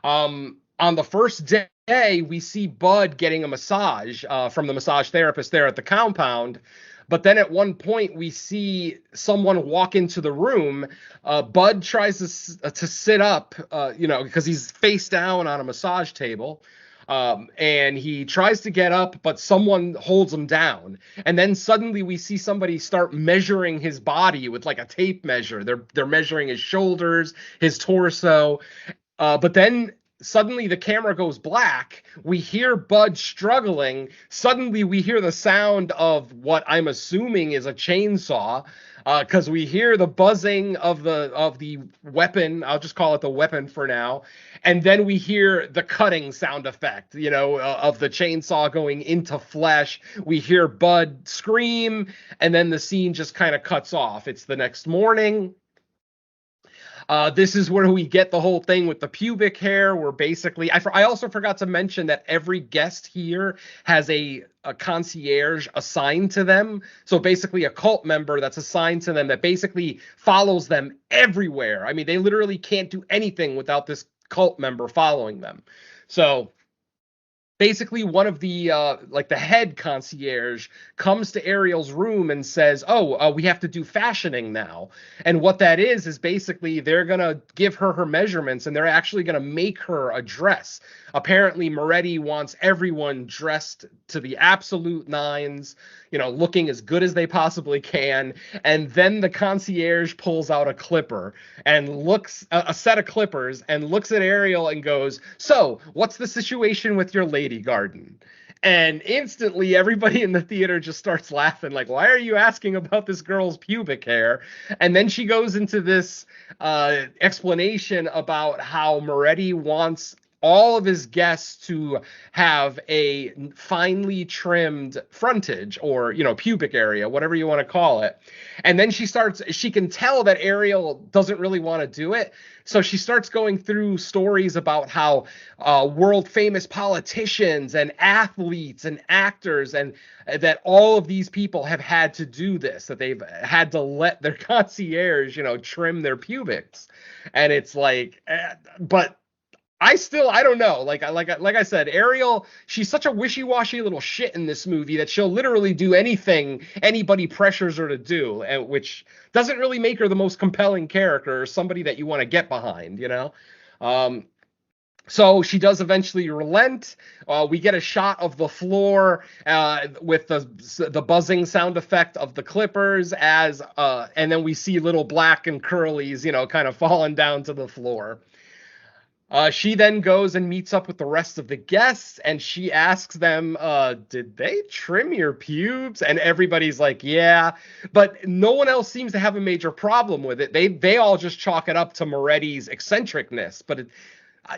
On the first day, we see Bud getting a massage from the massage therapist there at the compound. But then at one point, we see someone walk into the room. Bud tries to sit up, because he's face down on a massage table. And he tries to get up, but someone holds him down. And then suddenly we see somebody start measuring his body with like a tape measure. They're measuring his shoulders, his torso. But then suddenly the camera goes black. We hear Bud struggling. Suddenly we hear the sound of what I'm assuming is a chainsaw. Because we hear the buzzing of the weapon. I'll just call it the weapon for now. And then we hear the cutting sound effect, of the chainsaw going into flesh. We hear Bud scream, and then the scene just kind of cuts off. It's the next morning. This is where we get the whole thing with the pubic hair, where basically, I also forgot to mention that every guest here has a concierge assigned to them. So basically a cult member that's assigned to them that basically follows them everywhere. I mean, they literally can't do anything without this cult member following them. So basically one of the the head concierge comes to Ariel's room and says, we have to do fashioning now. And what that is basically they're going to give her measurements, and they're actually going to make her a dress. Apparently Moretti wants everyone dressed to the absolute nines, looking as good as they possibly can. And then the concierge pulls out a clipper and a set of clippers, and looks at Ariel and goes, "So what's the situation with your lady garden?" And instantly everybody in the theater just starts laughing, like, why are you asking about this girl's pubic hair? And then she goes into this explanation about how Moretti wants all of his guests to have a finely trimmed frontage, or, pubic area, whatever you want to call it. And then she can tell that Ariel doesn't really want to do it. So she starts going through stories about how world famous politicians and athletes and actors, and that all of these people have had to do this, that they've had to let their concierge, trim their pubics. And it's like, but I don't know. Like I said, Ariel, she's such a wishy-washy little shit in this movie that she'll literally do anything anybody pressures her to do, which doesn't really make her the most compelling character, or somebody that you want to get behind, So she does eventually relent. We get a shot of the floor with the buzzing sound effect of the clippers, and then we see little black and curlies, kind of falling down to the floor. She then goes and meets up with the rest of the guests, and she asks them, did they trim your pubes? And everybody's like, yeah, but no one else seems to have a major problem with it. They all just chalk it up to Moretti's eccentricness, but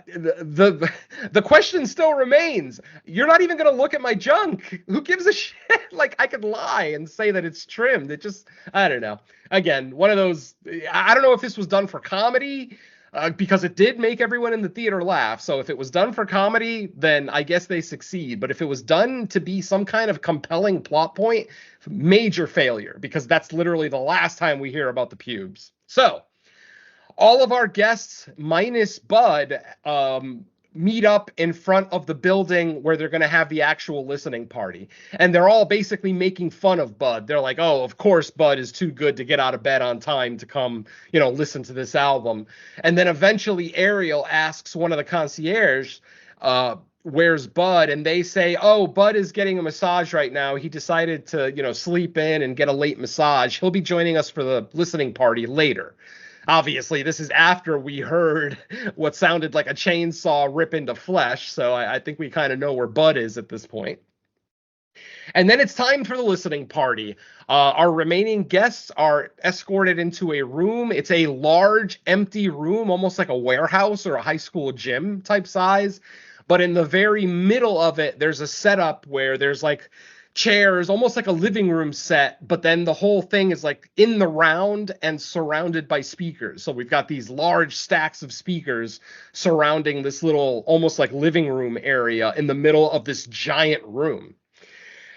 The question still remains. You're not even going to look at my junk. Who gives a shit? Like, I could lie and say that it's trimmed. It just, I don't know. Again, one of those, I don't know if this was done for comedy, because it did make everyone in the theater laugh. So if it was done for comedy, then I guess they succeed. But if it was done to be some kind of compelling plot point, major failure, because that's literally the last time we hear about the pubes. So all of our guests minus Bud meet up in front of the building where they're going to have the actual listening party. And they're all basically making fun of Bud. They're like, oh, of course Bud is too good to get out of bed on time to come, listen to this album. And then eventually Ariel asks one of the concierge, where's Bud? And they say, oh, Bud is getting a massage right now. He decided to, sleep in and get a late massage. He'll be joining us for the listening party later. Obviously, this is after we heard what sounded like a chainsaw rip into flesh, so I think we kind of know where Bud is at this point. And then it's time for the listening party. Our remaining guests are escorted into a room. It's a large, empty room, almost like a warehouse or a high school gym type size. But in the very middle of it, there's a setup where there's like chairs, almost like a living room set, but then the whole thing is like in the round and surrounded by speakers. So we've got these large stacks of speakers surrounding this little almost like living room area in the middle of this giant room.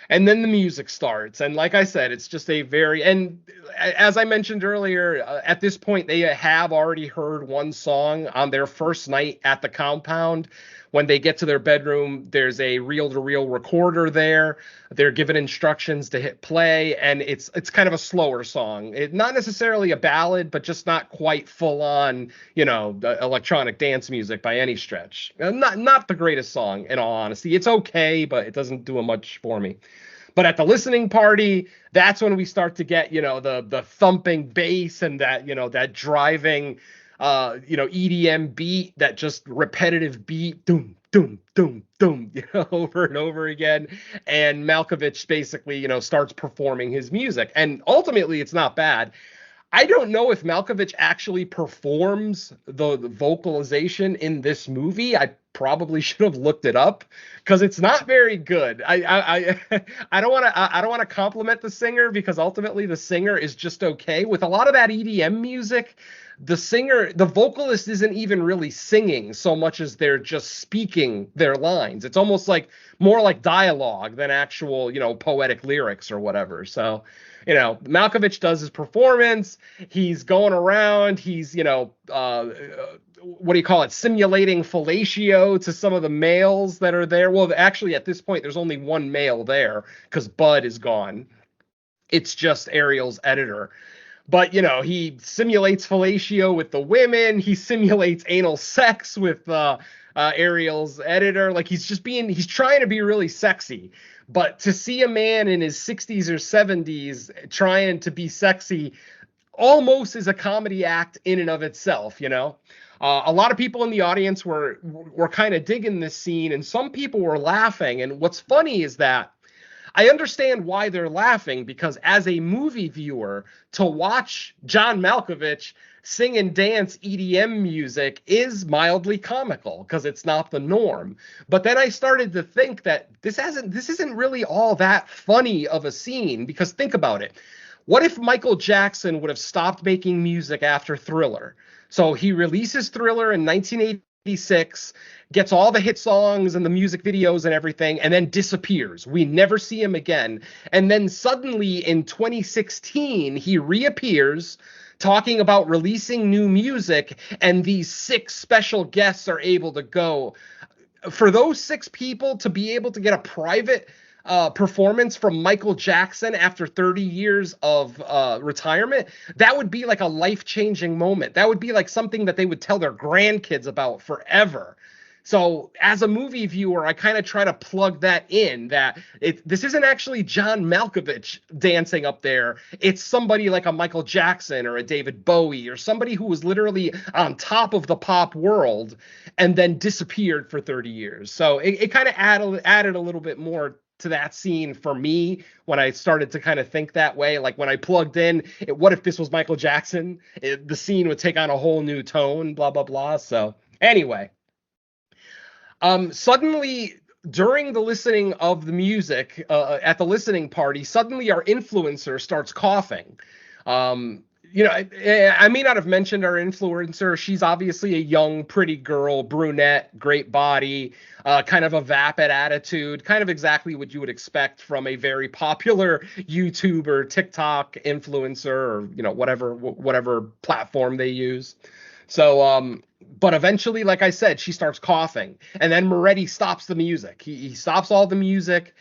And then the music starts. And like I said, it's just and as I mentioned earlier, at this point, they have already heard one song on their first night at the compound. When they get to their bedroom, there's a reel-to-reel recorder there. They're given instructions to hit play, and it's kind of a slower song. Not necessarily a ballad, but just not quite full-on, electronic dance music by any stretch. Not the greatest song, in all honesty. It's okay, but it doesn't do much for me. But at the listening party, that's when we start to get, the thumping bass and that, that driving EDM beat, that just repetitive beat, doom, doom, doom, doom, over and over again. And Malkovich basically, starts performing his music. And ultimately, it's not bad. I don't know if Malkovich actually performs the vocalization in this movie. I probably should have looked it up because it's not very good. I don't want to compliment the singer, because ultimately the singer is just okay. With a lot of that EDM music, the vocalist isn't even really singing so much as they're just speaking their lines. It's almost like more like dialogue than actual, poetic lyrics or whatever. So, Malkovich does his performance. He's going around. He's, simulating fellatio to some of the males that are there. Well, actually, at this point, there's only one male there because Bud is gone. It's just Ariel's editor. But, he simulates fellatio with the women. He simulates anal sex with Ariel's editor. Like, he's trying to be really sexy. But to see a man in his 60s or 70s trying to be sexy almost is a comedy act in and of itself, A lot of people in the audience were kind of digging this scene, and some people were laughing. And what's funny is that I understand why they're laughing, because as a movie viewer, to watch John Malkovich sing and dance EDM music is mildly comical because it's not the norm. But then I started to think that this isn't really all that funny of a scene, because think about it. What if Michael Jackson would have stopped making music after Thriller? So he releases Thriller in 1986, gets all the hit songs and the music videos and everything, and then disappears. We never see him again. And then suddenly in 2016, he reappears talking about releasing new music, and these 6 special guests are able to go. For those 6 people to be able to get a private performance from Michael Jackson after 30 years of retirement, that would be like a life-changing moment. That would be like something that they would tell their grandkids about forever. So as a movie viewer, I kind of try to plug that in, that this isn't actually John Malkovich dancing up there. It's somebody like a Michael Jackson or a David Bowie or somebody who was literally on top of the pop world and then disappeared for 30 years. So it kind of added a little bit more to that scene for me when I started to kind of think that way. Like when I plugged in, what if this was Michael Jackson? The scene would take on a whole new tone, blah, blah, blah. So anyway. Suddenly, during the listening of the music at the listening party, suddenly our influencer starts coughing. I may not have mentioned our influencer. She's obviously a young, pretty girl, brunette, great body, kind of a vapid attitude, kind of exactly what you would expect from a very popular YouTuber, TikTok influencer, or whatever platform they use. So, but eventually, like I said, she starts coughing, and then Moretti stops the music. He stops all the music,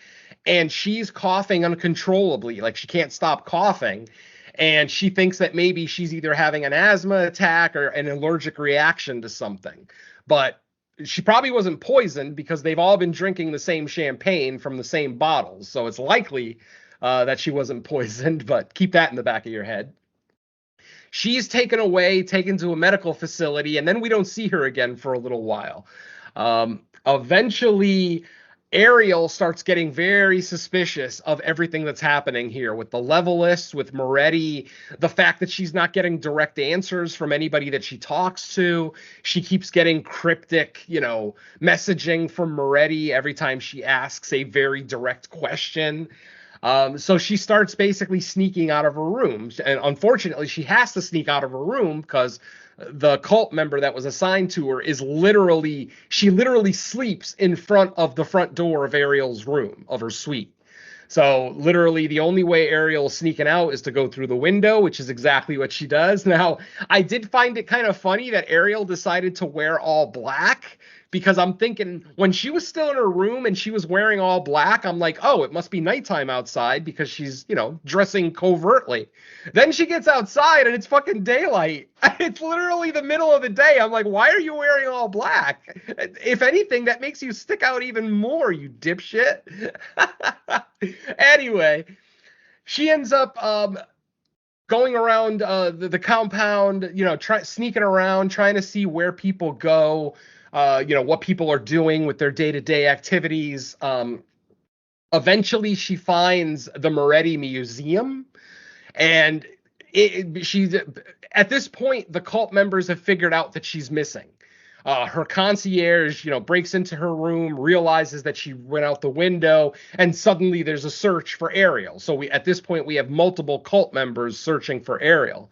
and she's coughing uncontrollably, like she can't stop coughing. And she thinks that maybe she's either having an asthma attack or an allergic reaction to something. But she probably wasn't poisoned because they've all been drinking the same champagne from the same bottles. So it's likely that she wasn't poisoned, but keep that in the back of your head. She's taken away, taken to a medical facility, and then we don't see her again for a little while. Eventually, Ariel starts getting very suspicious of everything that's happening here with the levelists, with Moretti, the fact that she's not getting direct answers from anybody that she talks to. She keeps getting cryptic, messaging from Moretti every time she asks a very direct question. So she starts basically sneaking out of her room. And unfortunately, she has to sneak out of her room because the cult member that was assigned to her she literally sleeps in front of the front door of Ariel's room, of her suite. So literally the only way Ariel's sneaking out is to go through the window, which is exactly what she does. Now, I did find it kind of funny that Ariel decided to wear all black, because I'm thinking when she was still in her room and she was wearing all black, I'm like, oh, it must be nighttime outside because she's, dressing covertly. Then she gets outside and it's fucking daylight. It's literally the middle of the day. I'm like, why are you wearing all black? If anything, that makes you stick out even more, you dipshit. Anyway, she ends up going around the compound, sneaking around, trying to see where people go, what people are doing with their day-to-day activities. Eventually, she finds the Moretti Museum, and she's at this point, the cult members have figured out that she's missing. Her concierge, breaks into her room, realizes that she went out the window, and suddenly there's a search for Ariel. So at this point, we have multiple cult members searching for Ariel.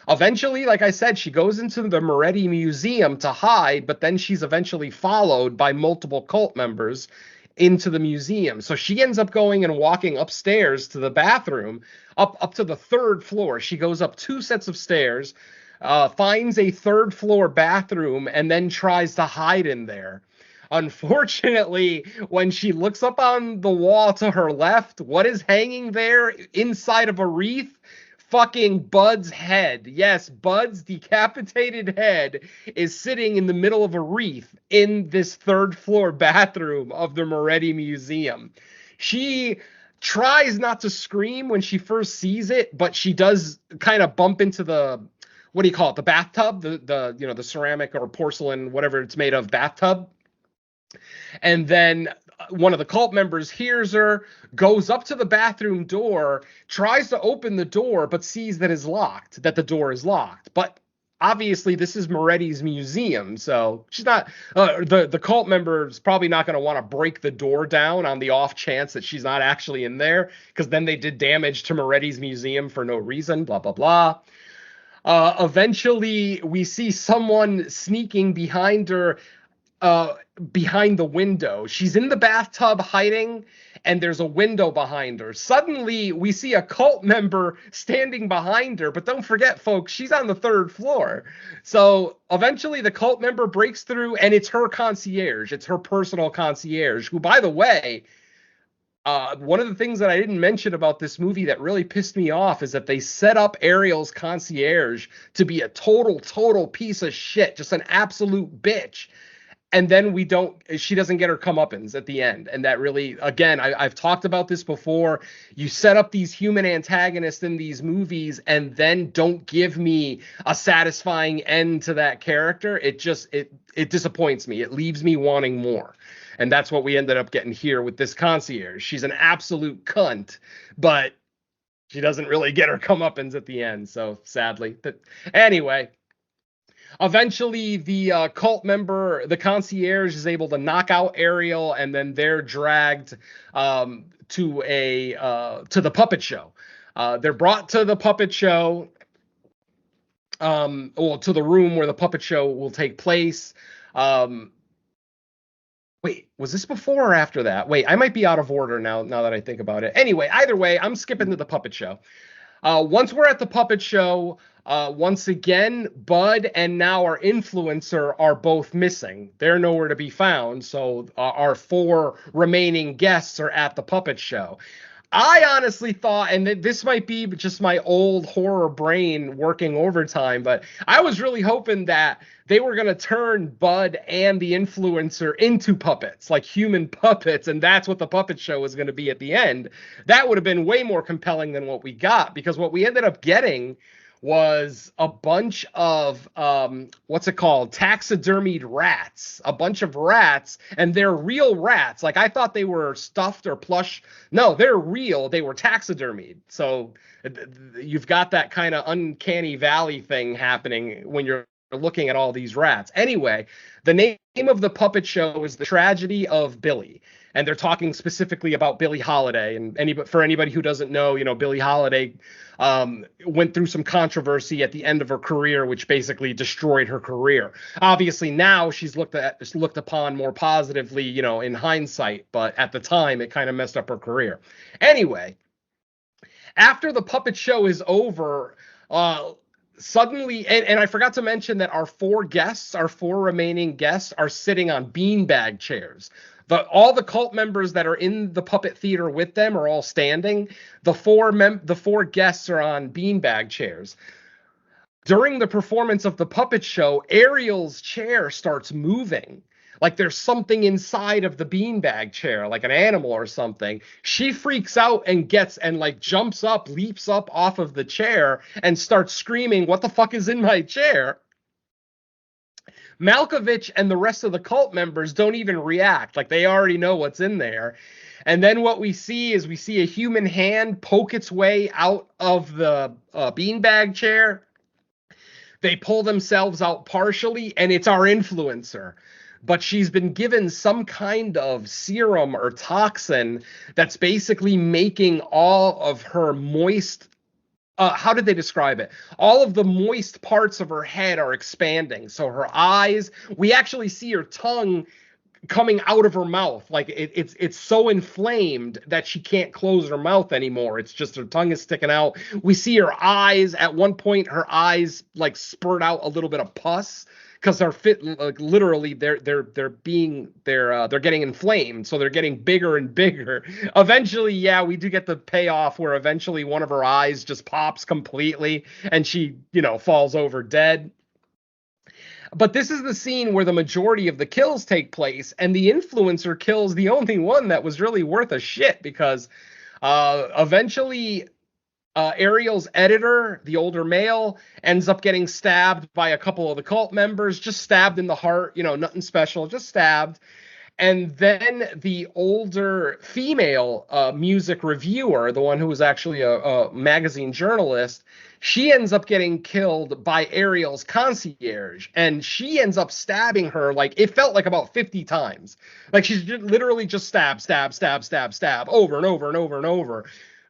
Eventually, like I said, she goes into the Moretti Museum to hide, but then she's eventually followed by multiple cult members into the museum. So she ends up going and walking upstairs to the bathroom, up to the third floor. She goes up 2 sets of stairs, finds a third floor bathroom, and then tries to hide in there. Unfortunately, when she looks up on the wall to her left, what is hanging there inside of a wreath? Fucking Bud's head. Yes, Bud's decapitated head is sitting in the middle of a wreath in this third floor bathroom of the Moretti Museum. She tries not to scream when she first sees it, but she does kind of bump into the, what do you call it, the bathtub, the ceramic or porcelain, whatever it's made of, bathtub. And then one of the cult members hears her, goes up to the bathroom door, tries to open the door, but sees that the door is locked. But obviously this is Moretti's museum, so she's not, the cult member is probably not going to want to break the door down on the off chance that she's not actually in there, because then they did damage to Moretti's museum for no reason, blah, blah, blah. Eventually we see someone sneaking behind her, behind the window. She's in the bathtub hiding, and there's a window behind her. Suddenly, we see a cult member standing behind her, but don't forget, folks, she's on the third floor. So eventually, the cult member breaks through, and it's her concierge. It's her personal concierge, who, by the way, one of the things that I didn't mention about this movie that really pissed me off is that they set up Ariel's concierge to be a total piece of shit, just an absolute bitch. And then she doesn't get her comeuppance at the end. And that really, again, I've talked about this before. You set up these human antagonists in these movies and then don't give me a satisfying end to that character. It disappoints me. It leaves me wanting more. And that's what we ended up getting here with this concierge. She's an absolute cunt, but she doesn't really get her comeuppance at the end. So sadly, anyway. Eventually, the cult member, the concierge, is able to knock out Ariel, and then they're dragged to the puppet show. They're brought to the puppet show, to the room where the puppet show will take place. Wait, was this before or after that? Wait, I might be out of order now that I think about it. Anyway, either way, I'm skipping to the puppet show. Once we're at the puppet show, once again, Bud and now our influencer are both missing. They're nowhere to be found, so our 4 remaining guests are at the puppet show. I honestly thought, and this might be just my old horror brain working overtime, but I was really hoping that they were going to turn Bud and the influencer into puppets, like human puppets, and that's what the puppet show was going to be at the end. That would have been way more compelling than what we got, because what we ended up getting was a bunch of what's it called, taxidermied rats, a bunch of rats, and they're real rats. Like, I thought they were stuffed or plush. No, they're real. They were taxidermied. So you've got that kind of uncanny valley thing happening when you're looking at all these rats. Anyway, the name of the puppet show is The Tragedy of Billie. And they're talking specifically about Billie Holiday. And for anybody who doesn't know, Billie Holiday went through some controversy at the end of her career, which basically destroyed her career. Obviously, now she's looked upon more positively, in hindsight. But at the time, it kind of messed up her career. Anyway, after the puppet show is over, suddenly, and I forgot to mention that our 4 remaining guests are sitting on beanbag chairs. All the cult members that are in the puppet theater with them are all standing. The 4 guests are on beanbag chairs. During the performance of the puppet show, Ariel's chair starts moving. Like there's something inside of the beanbag chair, like an animal or something. She freaks out and jumps up, leaps up off of the chair and starts screaming, "What the fuck is in my chair?" Malkovich and the rest of the cult members don't even react. Like, they already know what's in there. And then what we see is a human hand poke its way out of the beanbag chair. They pull themselves out partially, and it's our influencer. But she's been given some kind of serum or toxin that's basically making all of her moist... how did they describe it? All of the moist parts of her head are expanding. So her eyes, we actually see her tongue coming out of her mouth. Like it's so inflamed that she can't close her mouth anymore. It's just her tongue is sticking out. We see her eyes. At one point, her eyes like spurt out a little bit of pus, because literally they're getting inflamed, so they're getting bigger and bigger. Eventually, yeah, we do get the payoff where eventually one of her eyes just pops completely and she, falls over dead. But this is the scene where the majority of the kills take place, and the influencer kills the only one that was really worth a shit, because eventually Ariel's editor, the older male, ends up getting stabbed by a couple of the cult members, just stabbed in the heart, nothing special, just stabbed. And then the older female music reviewer, the one who was actually a magazine journalist, she ends up getting killed by Ariel's concierge, and she ends up stabbing her, like, it felt like about 50 times. Like, she's literally just stab, over and over and over and over.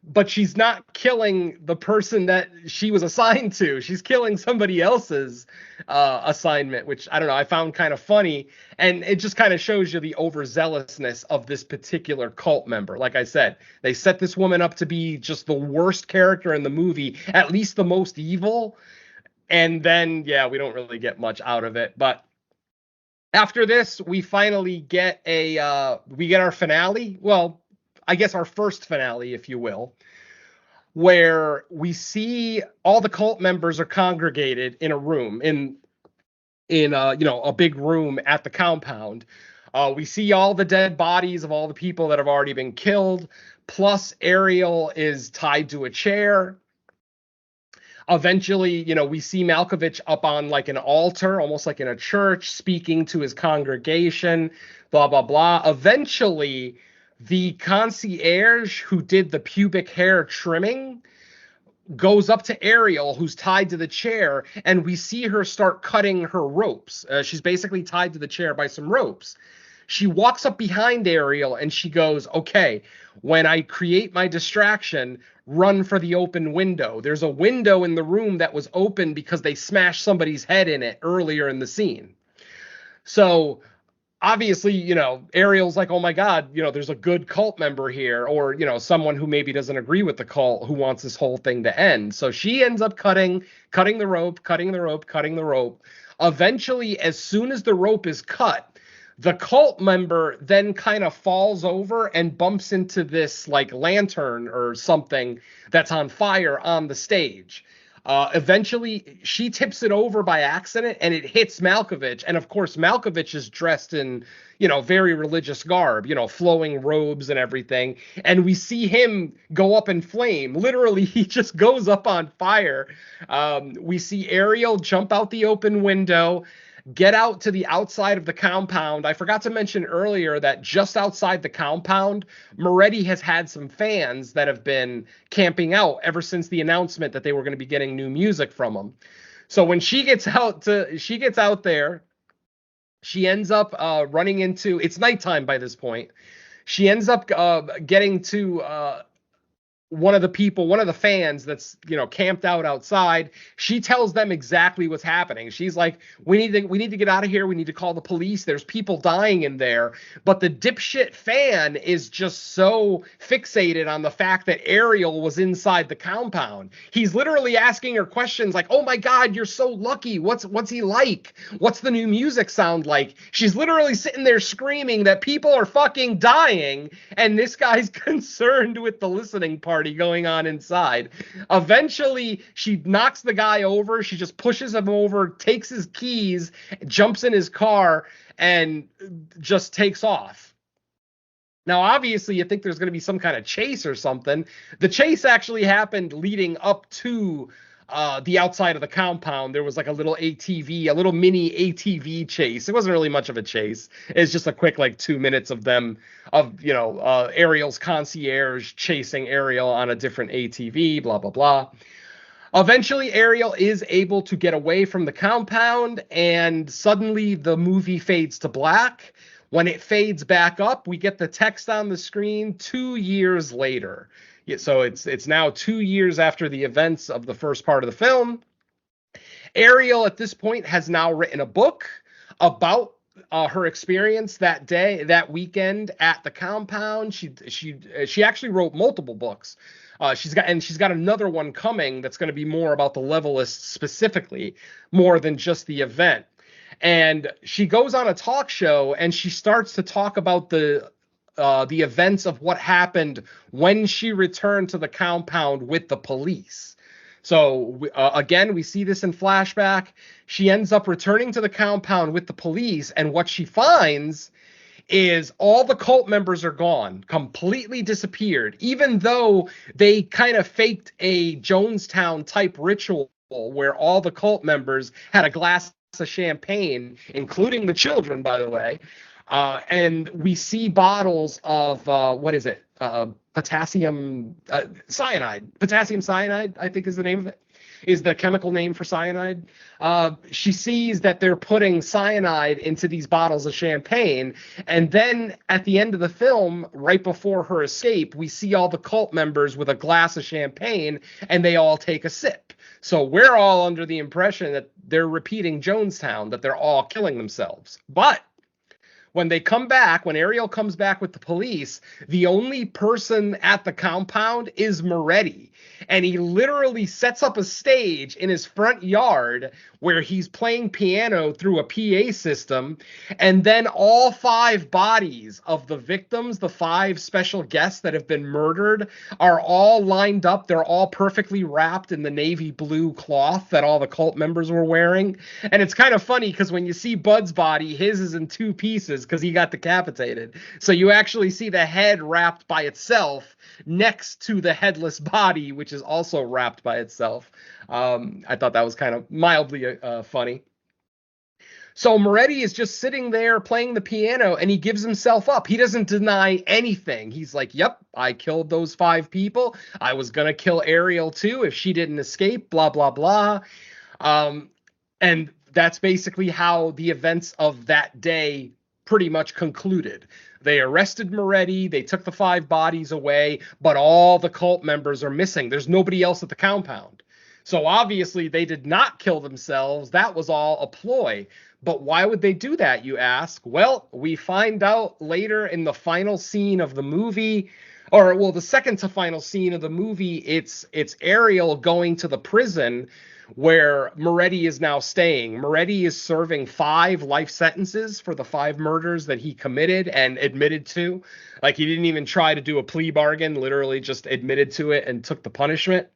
But she's not killing the person that she was assigned to. She's killing somebody else's assignment, which, I don't know, I found kind of funny. And it just kind of shows you the overzealousness of this particular cult member. Like I said, they set this woman up to be just the worst character in the movie, at least the most evil. And then, yeah, we don't really get much out of it. But after this, we finally get our finale. Well, I guess our first finale, if you will, where we see all the cult members are congregated in a room, in a big room at the compound. We see all the dead bodies of all the people that have already been killed, plus Ariel is tied to a chair. Eventually, we see Malkovich up on like an altar, almost like in a church, speaking to his congregation, blah, blah, blah. Eventually, the concierge who did the pubic hair trimming goes up to Ariel, who's tied to the chair, and we see her start cutting her ropes. She's basically tied to the chair by some ropes. She walks up behind Ariel and she goes, okay, when I create my distraction, run for the open window. There's a window in the room that was open because they smashed somebody's head in it earlier in the scene. So obviously, Ariel's like, oh my God, there's a good cult member here, or, someone who maybe doesn't agree with the cult who wants this whole thing to end. So she ends up cutting the rope. Eventually, as soon as the rope is cut, the cult member then kind of falls over and bumps into this like lantern or something that's on fire on the stage. Eventually, she tips it over by accident, and it hits Malkovich. And of course, Malkovich is dressed in, very religious garb, flowing robes and everything. And we see him go up in flame. Literally, he just goes up on fire. We see Ariel jump out the open window, get out to the outside of the compound. I forgot to mention earlier that just outside the compound, Moretti has had some fans that have been camping out ever since the announcement that they were going to be getting new music from him. So when she gets out there, she ends up running into, it's nighttime by this point. She ends up getting to one of the fans that's camped out outside. She tells them exactly what's happening. She's like, we need to get out of here. We need to call the police. There's people dying in there. But the dipshit fan is just so fixated on the fact that Ariel was inside the compound. He's literally asking her questions like, oh my God, you're so lucky. What's he like? What's the new music sound like? She's literally sitting there screaming that people are fucking dying, and this guy's concerned with the listening party going on inside. Eventually, she knocks the guy over. She just pushes him over, takes his keys, jumps in his car, and just takes off. Now, obviously, you think there's going to be some kind of chase or something. The chase actually happened leading up to the outside of the compound. There was like a little mini ATV chase. It wasn't really much of a chase. It's just a quick 2 minutes of them, Ariel's concierge chasing Ariel on a different ATV, blah, blah, blah. Eventually, Ariel is able to get away from the compound, and suddenly the movie fades to black. When it fades back up, we get the text on the screen 2 years later. So it's now 2 years after the events of the first part of the film. Ariel at this point has now written a book about her experience that weekend at the compound. She actually wrote multiple books. She's got another one coming that's going to be more about the Levelists specifically, more than just the event. And she goes on a talk show and she starts to talk about the events of what happened when she returned to the compound with the police. So again, we see this in flashback. She ends up returning to the compound with the police, and what she finds is all the cult members are gone, completely disappeared, even though they kind of faked a Jonestown type ritual where all the cult members had a glass of champagne, including the children, by the way. And we see bottles of, potassium cyanide. Potassium cyanide, I think is the name of it, is the chemical name for cyanide. She sees that they're putting cyanide into these bottles of champagne. And then at the end of the film, right before her escape, we see all the cult members with a glass of champagne, and they all take a sip. So we're all under the impression that they're repeating Jonestown, that they're all killing themselves. But when Ariel comes back with the police, the only person at the compound is Moretti. And he literally sets up a stage in his front yard where he's playing piano through a PA system. And then all 5 bodies of the victims, the 5 special guests that have been murdered, are all lined up. They're all perfectly wrapped in the navy blue cloth that all the cult members were wearing. And it's kind of funny because when you see Bud's body, his is in 2 pieces because he got decapitated. So you actually see the head wrapped by itself next to the headless body, which is also wrapped by itself. I thought that was kind of mildly funny. So Moretti is just sitting there playing the piano, and he gives himself up. He doesn't deny anything. He's like, yep, I killed those 5 people. I was going to kill Ariel too if she didn't escape, blah, blah, blah. And that's basically how the events of that day pretty much concluded. They arrested Moretti, they took the 5 bodies away, but all the cult members are missing. There's nobody else at the compound. So obviously they did not kill themselves. That was all a ploy. But why would they do that, you ask? Well, we find out later in the final scene of the movie, or well, the second to final scene of the movie, it's Ariel going to the prison where Moretti is now staying. Moretti is serving 5 life sentences for the 5 murders that he committed and admitted to. Like, he didn't even try to do a plea bargain, literally just admitted to it and took the punishment.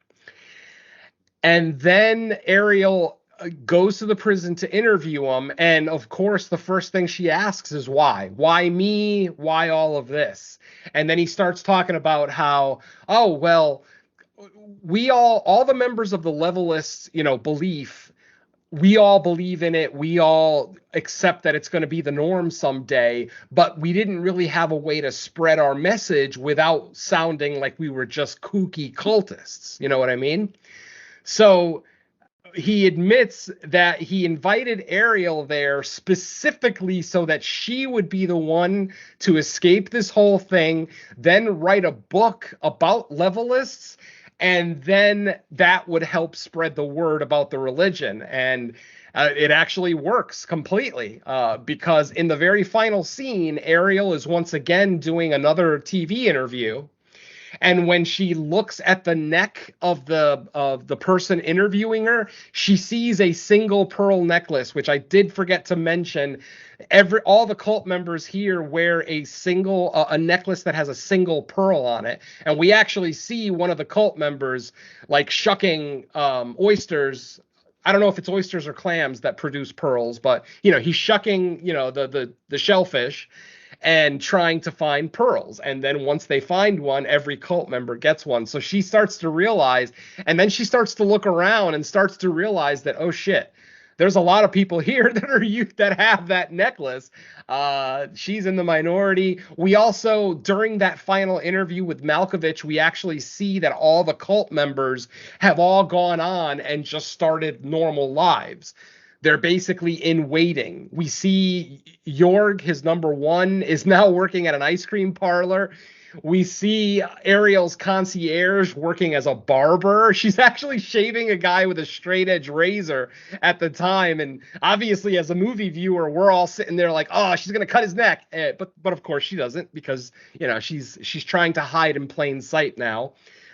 And then Ariel goes to the prison to interview him. And of course, the first thing she asks is why? Why me? Why all of this? And then he starts talking about how, oh, well, we all the members of the Levelists, belief, we all believe in it. We all accept that it's going to be the norm someday, but we didn't really have a way to spread our message without sounding like we were just kooky cultists. You know what I mean? So he admits that he invited Ariel there specifically so that she would be the one to escape this whole thing, then write a book about Levelists, and then that would help spread the word about the religion. And it actually works completely because in the very final scene, Ariel is once again doing another TV interview. And when she looks at the neck of the person interviewing her, she sees a single pearl necklace, which I did forget to mention. All the cult members here wear a necklace that has a single pearl on it. And we actually see one of the cult members like shucking oysters. I don't know if it's oysters or clams that produce pearls, but he's shucking the shellfish and trying to find pearls. And then once they find one, every cult member gets one. So she starts to realize, and then she starts to look around and starts to realize that, oh shit, there's a lot of people here that have that necklace. She's in the minority. We also, during that final interview with Malkovich, we actually see that all the cult members have all gone on and just started normal lives. They're basically in waiting. We see Jorg, his number 1, is now working at an ice cream parlor. We see Ariel's concierge working as a barber. She's actually shaving a guy with a straight edge razor at the time. And obviously, as a movie viewer, we're all sitting there like, oh, she's going to cut his neck. But of course she doesn't, because, she's trying to hide in plain sight now.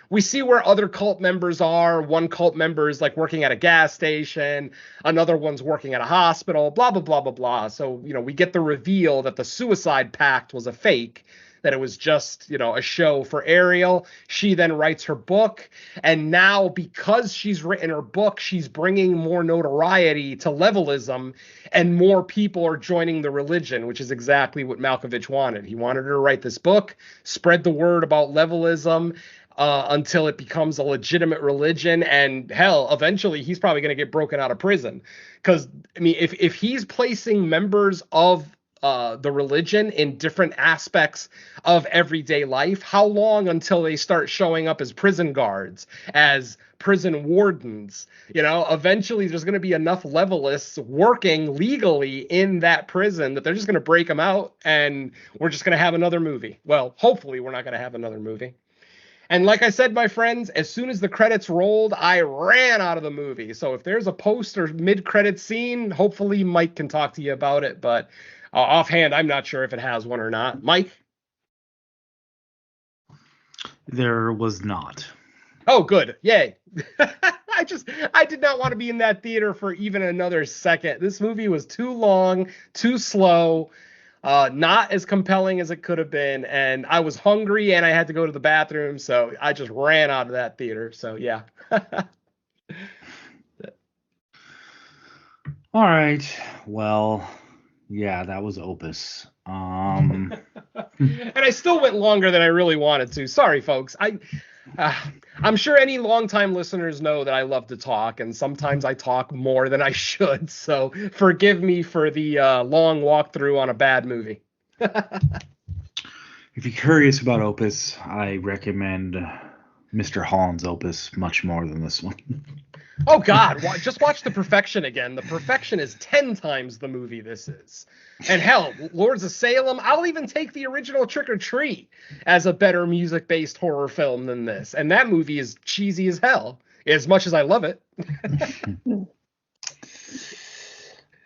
We see where other cult members are. One cult member is like working at a gas station. Another one's working at a hospital, blah, blah, blah, blah, blah. So, we get the reveal that the suicide pact was a fake, that it was just, a show for Ariel. She then writes her book. And now, because she's written her book, she's bringing more notoriety to Levelism, and more people are joining the religion, which is exactly what Malkovich wanted. He wanted her to write this book, spread the word about Levelism, until it becomes a legitimate religion. And hell, eventually he's probably going to get broken out of prison. Because, if he's placing members of the religion in different aspects of everyday life, how long until they start showing up as prison guards, as prison wardens? Eventually there's going to be enough Levelists working legally in that prison that they're just going to break them out, and we're just going to have another movie. Well, hopefully we're not going to have another movie. And like I said, my friends, as soon as the credits rolled, I ran out of the movie. So if there's a post or mid-credit scene, hopefully Mike can talk to you about it. But offhand, I'm not sure if it has one or not. Mike? There was not. Oh, good. Yay. I did not want to be in that theater for even another second. This movie was too long, too slow. Not as compelling as it could have been, and I was hungry and I had to go to the bathroom, so I just ran out of that theater. So yeah. All right. Well, yeah, that was Opus. And I still went longer than I really wanted to. Sorry, folks. I'm sure any longtime listeners know that I love to talk, and sometimes I talk more than I should. So forgive me for the long walkthrough on a bad movie. If you're curious about Opus, I recommend Mr. Holland's Opus much more than this one. Oh God, just watch The Perfection again. The Perfection is 10 times the movie this is. And hell, Lords of Salem, I'll even take the original Trick or Treat as a better music-based horror film than this. And that movie is cheesy as hell, as much as I love it.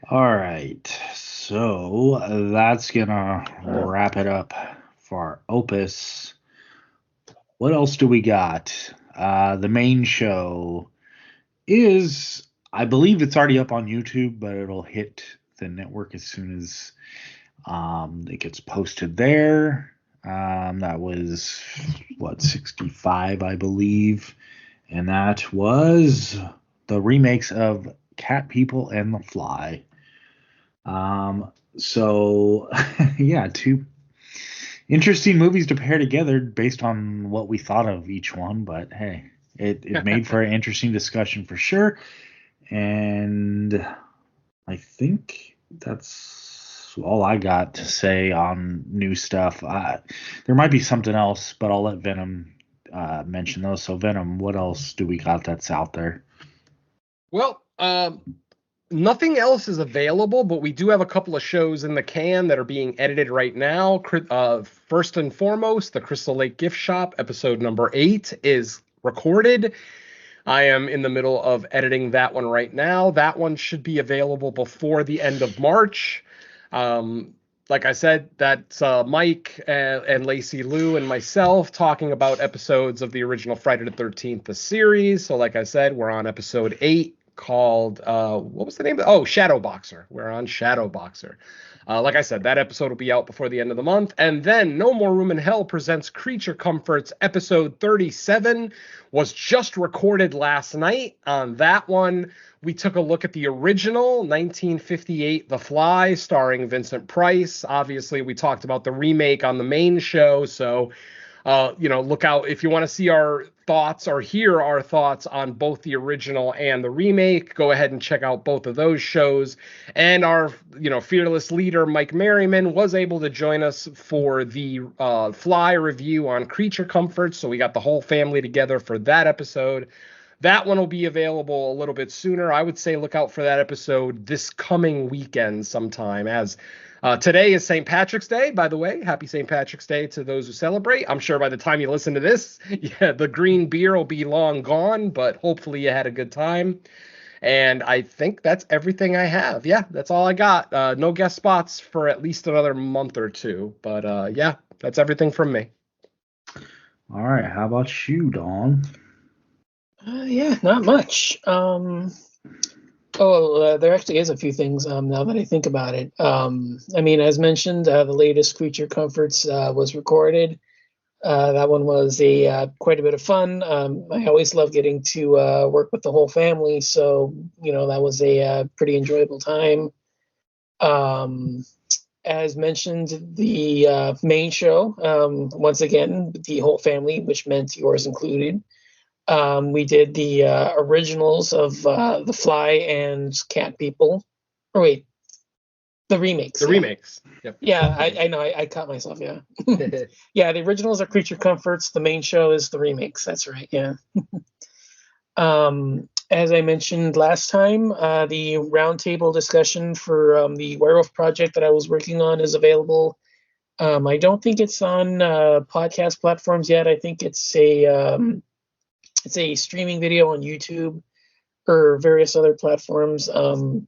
All right, so that's gonna wrap it up for Opus. What else do we got? The main show is, I believe it's already up on YouTube, but it'll hit the network as soon as it gets posted there. That was, 65, I believe. And that was the remakes of Cat People and The Fly. So, yeah, two interesting movies to pair together based on what we thought of each one. But hey, it made for an interesting discussion for sure. And I think that's all I got to say on new stuff. There might be something else, but I'll let Venom mention those. So Venom, what else do we got that's out there? Well, nothing else is available, but we do have a couple of shows in the can that are being edited right now. First and foremost, the Crystal Lake Gift Shop, episode number 8, is recorded. I am in the middle of editing that one right now. That one should be available before the end of March. Like I said, that's Mike and Lacey Lou and myself talking about episodes of the original Friday the 13th, the series. So like I said, we're on episode 8 called, what was the name? Shadow Boxer. We're on Shadow Boxer. Like I said, that episode will be out before the end of the month. And then No More Room in Hell presents Creature Comforts. Episode 37 was just recorded last night. On that one, we took a look at the original 1958 The Fly, starring Vincent Price. Obviously, we talked about the remake on the main show. So, look out if you want to see our thoughts or hear our thoughts on both the original and the remake. Go ahead and check out both of those shows. And our, fearless leader, Mike Merriman, was able to join us for the Fly review on Creature Comforts. So we got the whole family together for that episode. That one will be available a little bit sooner. I would say look out for that episode this coming weekend sometime, as today is St. Patrick's Day, by the way. Happy St. Patrick's Day to those who celebrate. I'm sure by the time you listen to this, the green beer will be long gone, but hopefully you had a good time. And I think that's everything I have. Yeah, that's all I got. No guest spots for at least another month or two. But yeah, that's everything from me. All right. How about you, Dawn? Yeah, not much. There actually is a few things now that I think about it. As mentioned, the latest Creature Comforts was recorded. That one was quite a bit of fun. I always love getting to work with the whole family, so that was a pretty enjoyable time. As mentioned, the main show, once again, the whole family, which meant yours included. We did the originals of The Fly and Cat People. Or wait, the remakes. The remakes. Yep. Yeah, I know. I caught myself. Yeah. Yeah, the originals are Creature Comforts. The main show is the remakes. That's right. Yeah. As I mentioned last time, the roundtable discussion for the Werewolf project that I was working on is available. I don't think it's on podcast platforms yet. I think it's a streaming video on YouTube or various other platforms.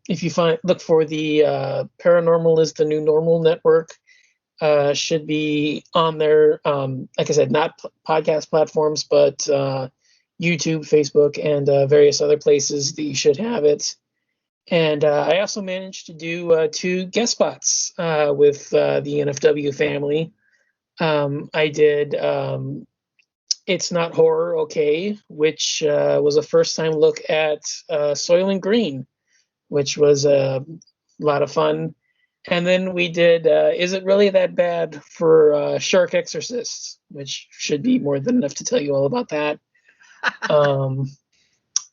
If you look for the Paranormal is the New Normal network, should be on there. Like I said, not podcast platforms, but YouTube, Facebook, and various other places that you should have it. And I also managed to do 2 guest spots with the NFW family. I did It's Not Horror, Okay, which was a first-time look at Soylent Green, which was a lot of fun. And then we did Is It Really That Bad for Shark Exorcists, which should be more than enough to tell you all about that.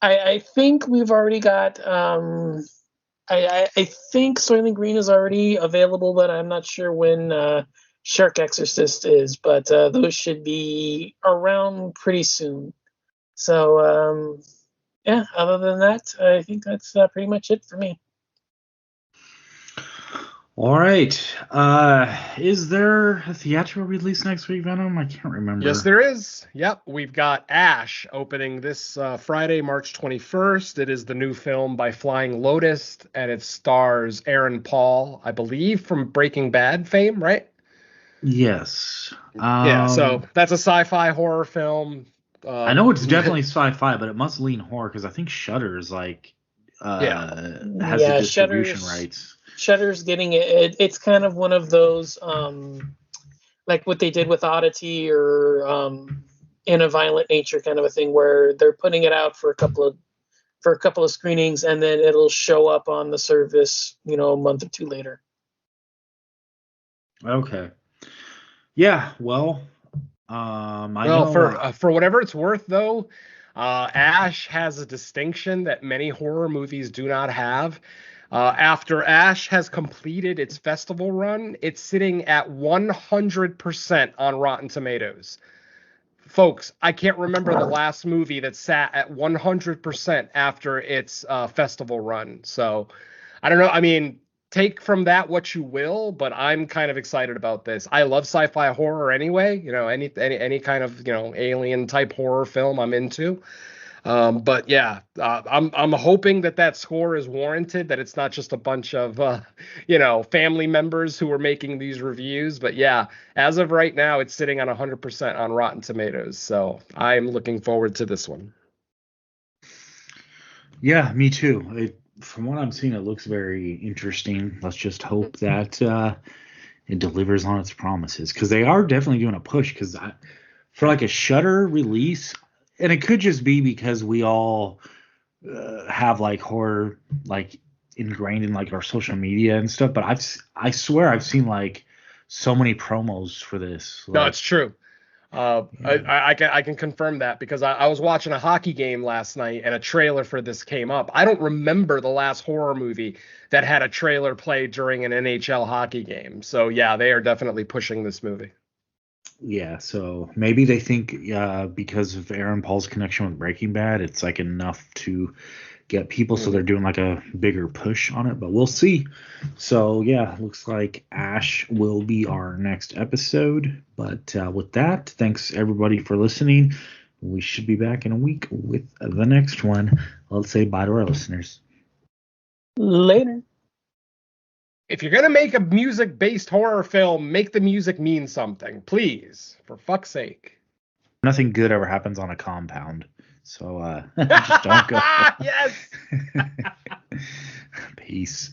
I think we've already got. I think Soylent Green is already available, but I'm not sure when Shark Exorcist is. But those should be around pretty soon. So yeah. Other than that, I think that's pretty much it for me. All right. Is there a theatrical release next week, Venom? I can't remember. Yes, there is. Yep. We've got Ash opening this Friday, March 21st. It is the new film by Flying Lotus, and it stars Aaron Paul, I believe, from Breaking Bad fame, right? Yes. Yeah, so that's a sci-fi horror film. I know it's definitely sci-fi, but it must lean horror because I think Shudder's like has the distribution rights. Shudder's getting it. It's kind of one of those like what they did with Oddity or In a Violent Nature kind of a thing, where they're putting it out for a couple of screenings, and then it'll show up on the service, a month or two later. Okay. Yeah. Well, I know. For whatever it's worth, though, Ash has a distinction that many horror movies do not have. After Ash has completed its festival run, it's sitting at 100% on Rotten Tomatoes. Folks, I can't remember the last movie that sat at 100% after its festival run. So, I don't know. I mean, take from that what you will, but I'm kind of excited about this. I love sci-fi horror anyway. Any kind of alien type horror film I'm into. But yeah, I'm hoping that score is warranted, that it's not just a bunch of family members who are making these reviews. But yeah, as of right now, it's sitting on 100% on Rotten Tomatoes. So I'm looking forward to this one. Yeah, me too. From what I'm seeing, it looks very interesting. Let's just hope that it delivers on its promises, because they are definitely doing a push. Because for like a Shudder release. And it could just be because we all have like horror like ingrained in like our social media and stuff. But I swear I've seen like so many promos for this. No, it's true. I can confirm that, because I was watching a hockey game last night and a trailer for this came up. I don't remember the last horror movie that had a trailer play during an NHL hockey game. So yeah, they are definitely pushing this movie. Yeah, so maybe they think because of Aaron Paul's connection with Breaking Bad, it's like enough to get people, so they're doing like a bigger push on it, but we'll see. So yeah, looks like Ash will be our next episode. But with that, thanks everybody for listening. We should be back in a week with the next one. Let's say bye to our listeners. Later. If you're going to make a music-based horror film, make the music mean something, please. For fuck's sake. Nothing good ever happens on a compound. So just don't go. Yes! Peace.